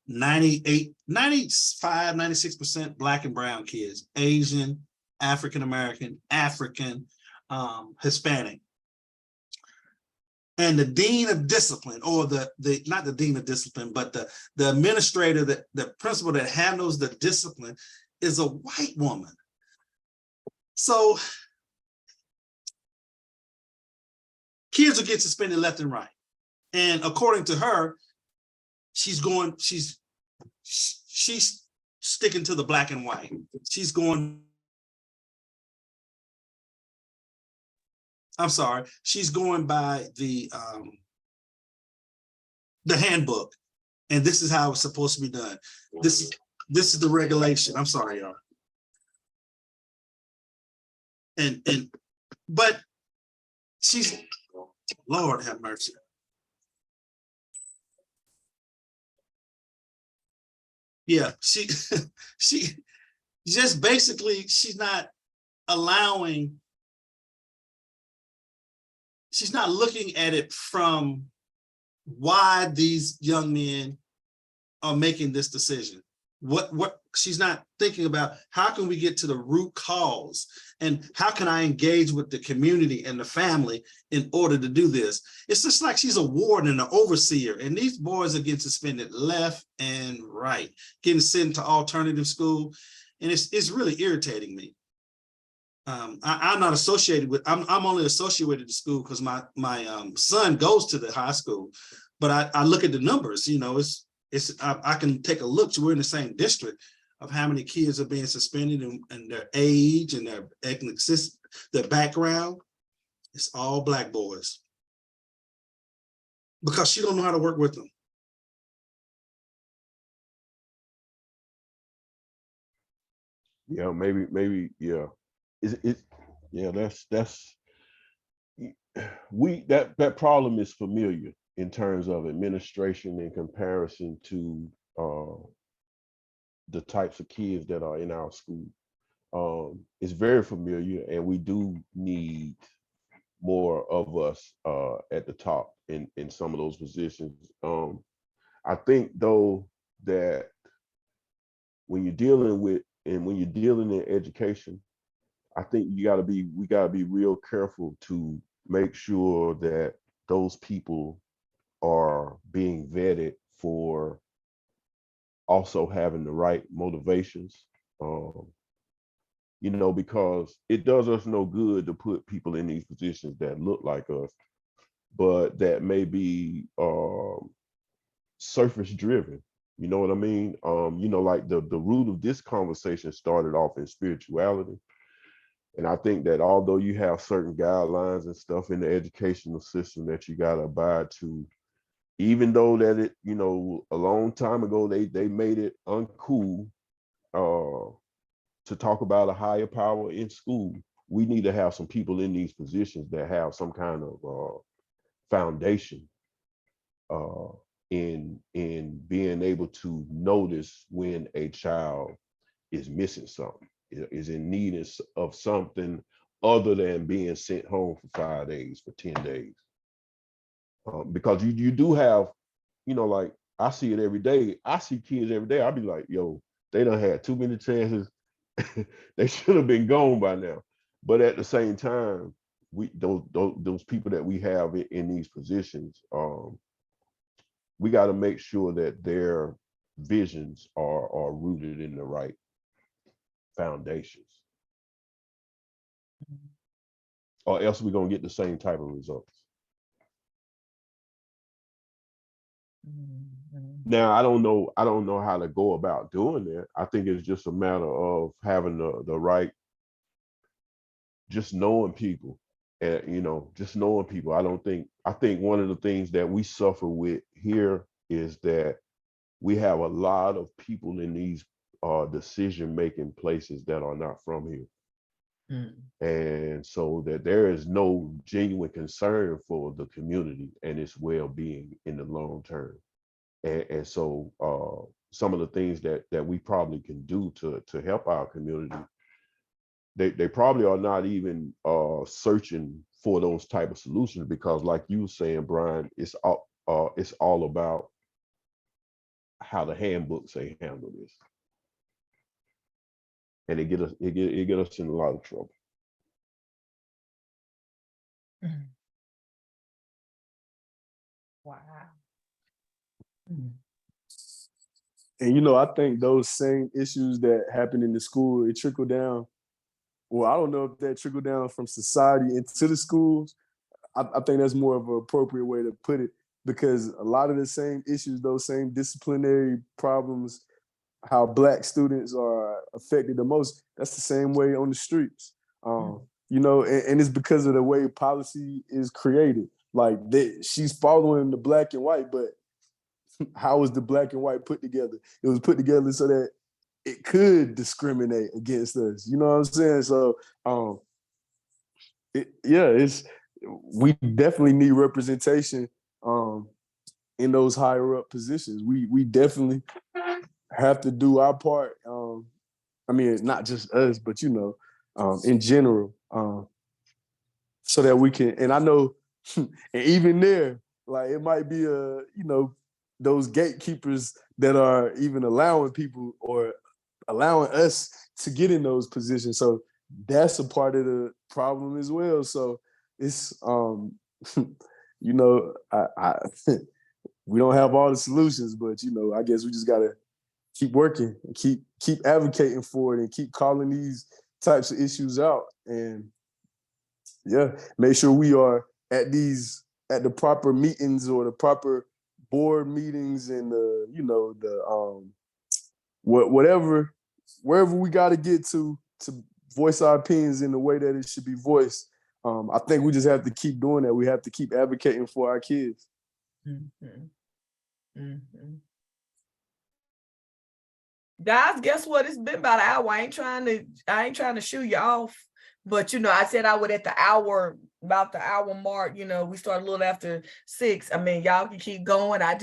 98, 95, 96% Black and brown kids, Asian, African American, African, Hispanic. And the dean of discipline, or the not the dean of discipline, but the administrator, the principal that handles the discipline, is a white woman. So kids will get suspended left and right. And according to her, she's sticking to the black and white. She's going by the handbook, and this is how it's supposed to be done. This is the regulation. I'm sorry, y'all. But she's, Lord have mercy. Yeah, she just basically, she's not looking at it from why these young men are making this decision. What she's not thinking about, how can we get to the root cause, and how can I engage with the community and the family in order to do this? It's just like she's a warden and an overseer, and these boys are getting suspended left and right, getting sent to alternative school, and it's really irritating me. I'm not associated with, I'm only associated with the school because my son goes to the high school, but I look at the numbers, I can take a look. We're in the same district of how many kids are being suspended, and their age and their ethnic system, their background. It's all Black boys, because she don't know how to work with them. Yeah, maybe, yeah. Yeah, that problem is familiar in terms of administration in comparison to the types of kids that are in our school. It's very familiar, and we do need more of us at the top in some of those positions. I think though that when you're dealing with and when you're dealing in education, I think we gotta be real careful to make sure that those people are being vetted for also having the right motivations. Because it does us no good to put people in these positions that look like us, but that may be surface driven. You know what I mean? Like the root of this conversation started off in spirituality. And I think that although you have certain guidelines and stuff in the educational system that you gotta abide to, even though that it, a long time ago they made it uncool to talk about a higher power in school, we need to have some people in these positions that have some kind of foundation in being able to notice when a child is missing something, is in need of something other than being sent home for 5 days, for 10 days. Because you do have, like I see it every day. I see kids every day. I'll be like, yo, they done had too many chances. They should have been gone by now. But at the same time, those people that we have in these positions, we got to make sure that their visions are rooted in the right foundations, or else we're gonna get the same type of results. Now, I don't know how to go about doing that. I think it's just a matter of having the right, just knowing people, and just knowing people. I think one of the things that we suffer with here is that we have a lot of people in these decision-making places that are not from here. And so that there is no genuine concern for the community and its well-being in the long term. And so some of the things that we probably can do to help our community, they probably are not even searching for those type of solutions, because like you were saying, Brian, it's all about how the handbook say handle this. And it get us in a lot of trouble. Wow. And I think those same issues that happen in the school, it trickle down. Well, I don't know if that trickle down from society into the schools. I think that's more of an appropriate way to put it, because a lot of the same issues, those same disciplinary problems, how Black students are affected the most, that's the same way on the streets. And it's because of the way policy is created. Like she's following the black and white, but how was the black and white put together? It was put together so that it could discriminate against us. You know what I'm saying? So, we definitely need representation in those higher up positions. We definitely have to do our part. I mean, it's not just us, but in general, so that we can. And I know, and even there, like it might be those gatekeepers that are even allowing people or allowing us to get in those positions. So that's a part of the problem as well. So it's we don't have all the solutions, but I guess we just gotta keep working and keep advocating for it and keep calling these types of issues out, and make sure we are at the proper meetings or the proper board meetings and wherever we got to get to voice our opinions in the way that it should be voiced. I think we just have to keep doing that. We have to keep advocating for our kids. Guys, guess what? It's been about an hour. I ain't trying to shoo you off, but I said I would at about the hour mark. We start a little after 6. I mean, y'all can keep going. I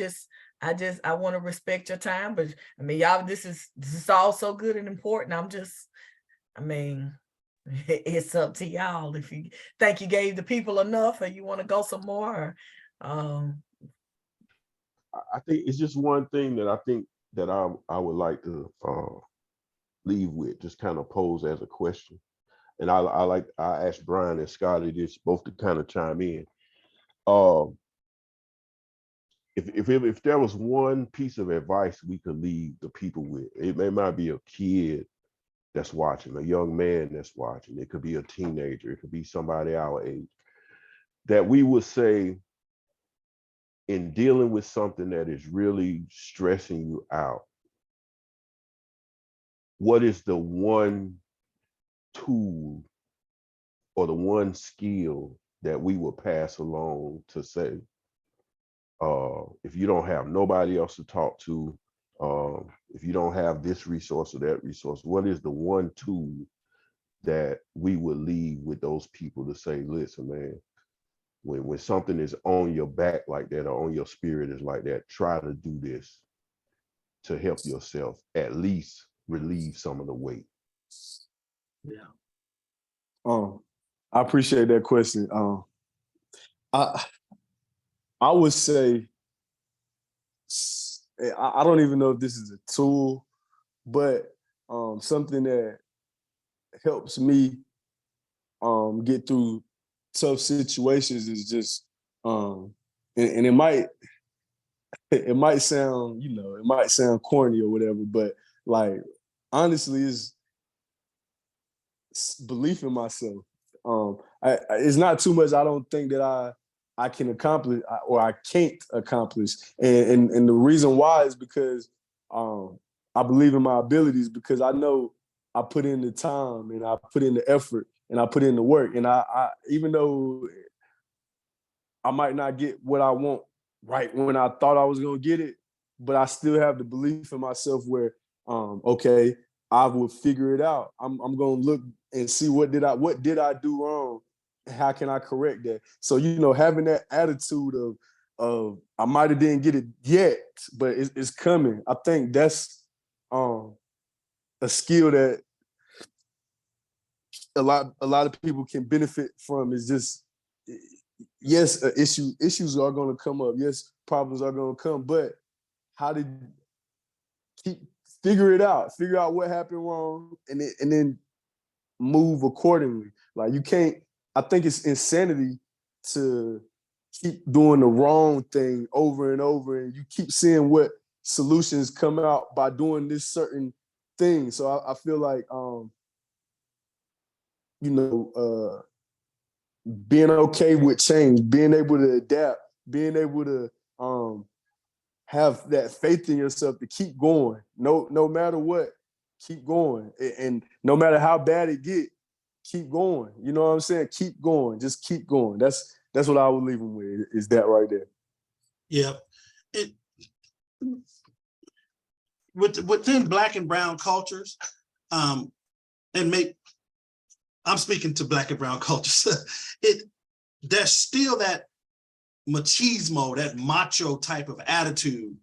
I want to respect your time, but I mean, y'all, this is all so good and important. I mean, it's up to y'all. If you think you gave the people enough or you want to go some more, I think it's just one thing that I think that I would like to leave with, just kind of pose as a question. And I asked Brian and Scotty this both to kind of chime in. If there was one piece of advice we could leave the people with, it might be a kid that's watching, a young man that's watching, it could be a teenager, it could be somebody our age, that we would say, in dealing with something that is really stressing you out, what is the one tool or the one skill that we will pass along to say, if you don't have nobody else to talk to, if you don't have this resource or that resource, what is the one tool that we would leave with those people to say, listen, man, when something is on your back like that or on your spirit is like that, try to do this to help yourself at least relieve some of the weight. Yeah. I appreciate that question. I would say, I don't even know if this is a tool, but something that helps me get through tough situations is just, and it might sound, it might sound corny or whatever, but like, honestly, is belief in myself. It's not too much. I don't think that I can accomplish or I can't accomplish. And the reason why is because I believe in my abilities, because I know I put in the time and I put in the effort and I put in the work. And I even though I might not get what I want right when I thought I was going to get it, but I still have the belief in myself where, okay, I will figure it out. I'm going to look and see what did I do wrong? How can I correct that? So, having that attitude of I might have didn't get it yet, but it's coming. I think that's a skill that a lot of people can benefit from. Is just, yes, issues are going to come up. Yes, problems are going to come, but how to figure out what happened wrong, and then move accordingly. Like, you can't. I think it's insanity to keep doing the wrong thing over and over, and you keep seeing what solutions come out by doing this certain thing. So I feel like, being okay with change, being able to adapt, being able to have that faith in yourself to keep going, no matter what, keep going, and no matter how bad it get, keep going. You know what I'm saying? Keep going, just keep going. That's what I would leave them with. Is that right there? Yeah. Within Black and brown cultures, I'm speaking to Black and brown cultures, there's still that machismo, that macho type of attitude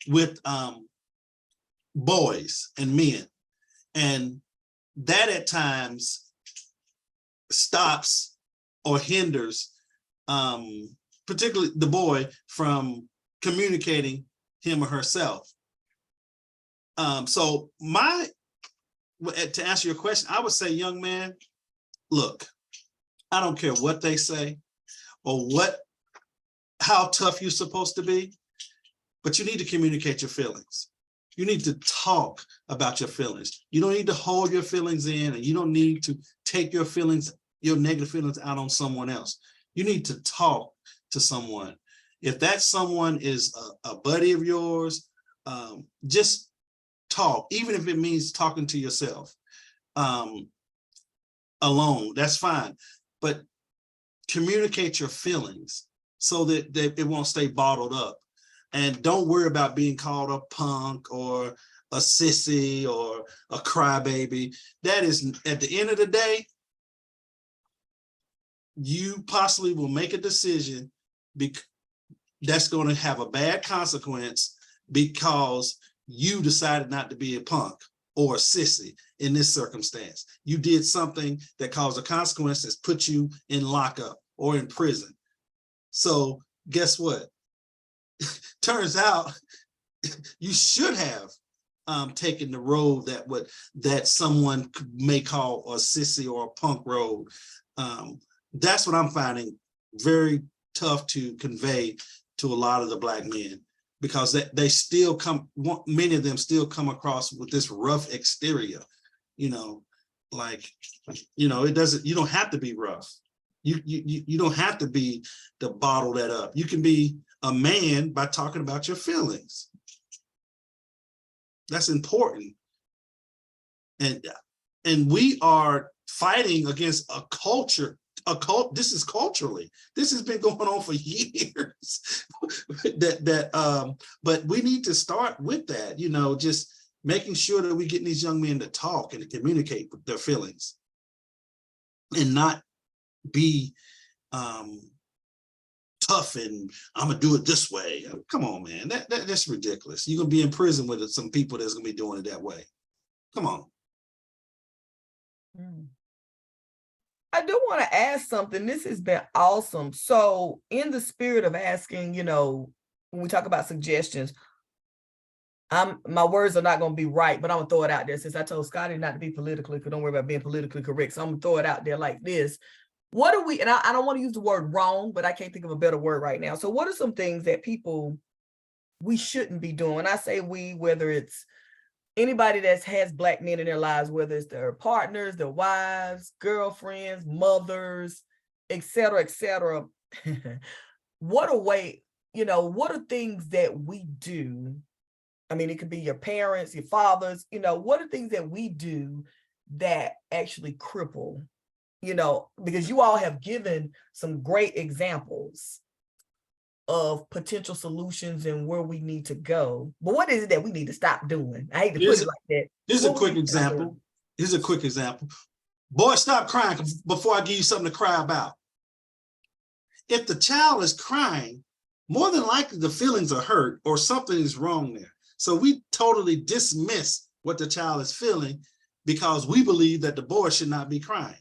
with boys and men. And that at times stops or hinders, particularly the boy, from communicating him or herself. So to answer your question, I would say, young man, look, I don't care what they say or how tough you're supposed to be, but you need to communicate your feelings. You need to talk about your feelings. You don't need to hold your feelings in, and you don't need to take your negative feelings out on someone else. You need to talk to someone. If that someone is a buddy of yours, just talk, even if it means talking to yourself alone, that's fine. But communicate your feelings so that it won't stay bottled up. And don't worry about being called a punk or a sissy or a crybaby. That is, at the end of the day, you possibly will make a decision that's going to have a bad consequence because you decided not to be a punk or a sissy in this circumstance. You did something that caused a consequence that's put you in lockup or in prison. So guess what? Turns out you should have taken the road that someone may call a sissy or a punk road. That's what I'm finding very tough to convey to a lot of the Black men, because they still many of them still come across with this rough exterior, like, it doesn't, you don't have to be rough. You don't have to be to bottle that up. You can be a man by talking about your feelings. That's important. And we are fighting against a culture. This is culturally, this has been going on for years. But we need to start with that, just making sure that we get these young men to talk and to communicate with their feelings, and not be tough and I'm gonna do it this way. Come on, man, that's ridiculous. You're gonna be in prison with some people that's gonna be doing it that way. Come on. I do want to ask something. This has been awesome. So in the spirit of asking, when we talk about suggestions, my words are not going to be right, but I'm gonna throw it out there, since I told Scotty not to be politically, because don't worry about being politically correct. So I'm gonna throw it out there like this. What are we, and I don't want to use the word wrong, but I can't think of a better word right now. So what are some things that we shouldn't be doing? When I say we, whether it's anybody that has Black men in their lives, whether it's their partners, their wives, girlfriends, mothers, et cetera, et cetera. What are things that we do? I mean, it could be your parents, your fathers, what are things that we do that actually cripple, because you all have given some great examples of potential solutions and where we need to go. But what is it that we need to stop doing? I hate to put it like that. Here's a quick example. Boy, stop crying before I give you something to cry about. If the child is crying, more than likely the feelings are hurt or something is wrong there. So we totally dismiss what the child is feeling because we believe that the boy should not be crying.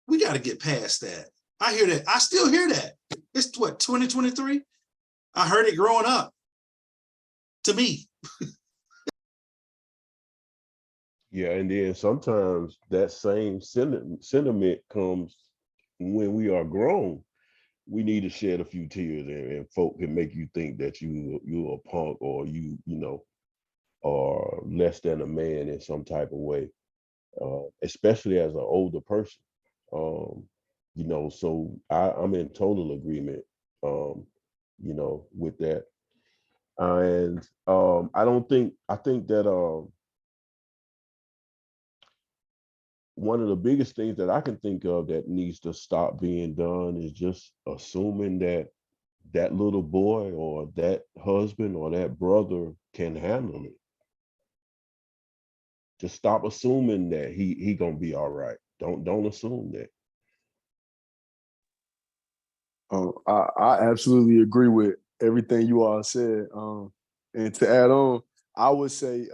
We got to get past that. I hear that. I still hear that. It's what, 2023? I heard it growing up. To me. Yeah, and then sometimes that same sentiment comes when we are grown. We need to shed a few tears, and folk can make you think that you're a punk, or you are less than a man in some type of way, especially as an older person. So I'm in total agreement, with that. And I think that one of the biggest things that I can think of that needs to stop being done is just assuming that that little boy or that husband or that brother can handle it. Just stop assuming that he gonna be all right. Don't assume that. I absolutely agree with everything you all said. And to add on, I would say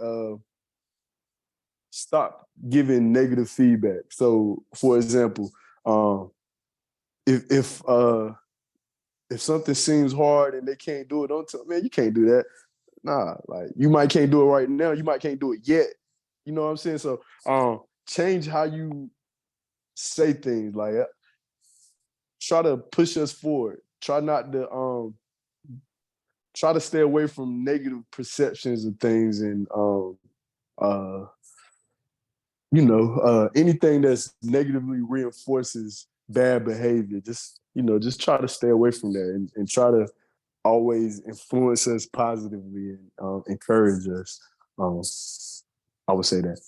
stop giving negative feedback. So, for example, if something seems hard and they can't do it, don't tell, man, you can't do that. Nah, like you might can't do it right now. You might can't do it yet. You know what I'm saying? So change how you say things. Like try to push us forward. Try not to try to stay away from negative perceptions of things, and anything that's negatively reinforces bad behavior. Just try to stay away from that, and try to always influence us positively and encourage us. I would say that.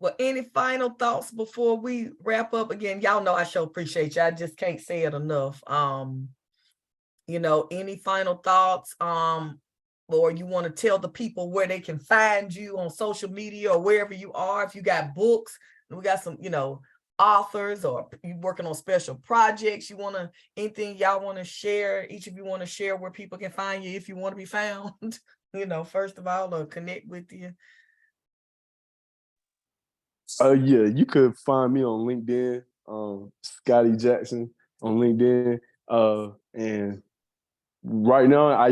Well, any final thoughts before we wrap up? Again, y'all know I sure appreciate you. I just can't say it enough. Any final thoughts? Or you want to tell the people where they can find you on social media or wherever you are? If you got books, we got some, authors, or you working on special projects, anything y'all want to share, each of you want to share where people can find you if you want to be found, first of all, or connect with you? Yeah, you could find me on LinkedIn, Scotty Jackson on LinkedIn. And right now I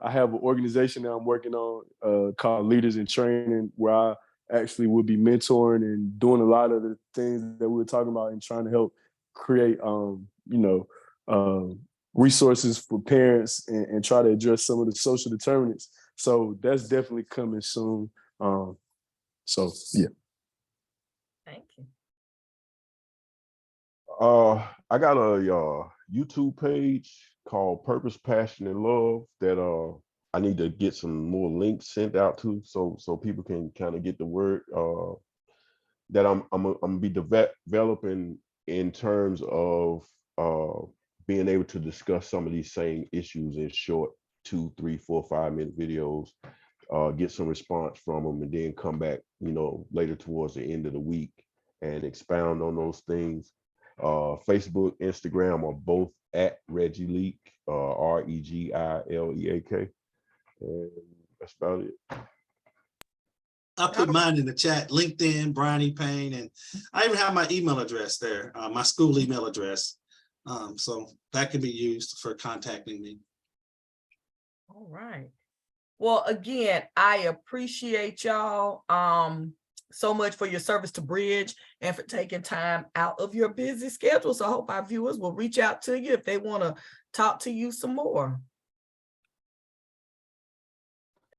have an organization that I'm working on called Leaders in Training, where I actually will be mentoring and doing a lot of the things that we were talking about and trying to help create, resources for parents and try to address some of the social determinants. So that's definitely coming soon. So yeah. Thank you. I got a YouTube page called Purpose, Passion, and Love that I need to get some more links sent out to, so people can kind of get the word that I'm gonna be developing in terms of being able to discuss some of these same issues in short 2, 3, 4, 5-minute videos, get some response from them, and then come back, later towards the end of the week and expound on those things. Facebook, Instagram are both at Reggie Leak, REGILEAK. And that's about it. I'll put mine in the chat, LinkedIn, Bryony Payne, and I even have my email address there, my school email address. So that can be used for contacting me. All right. Well, again, I appreciate y'all so much for your service to Bridge and for taking time out of your busy schedule. So I hope our viewers will reach out to you if they want to talk to you some more.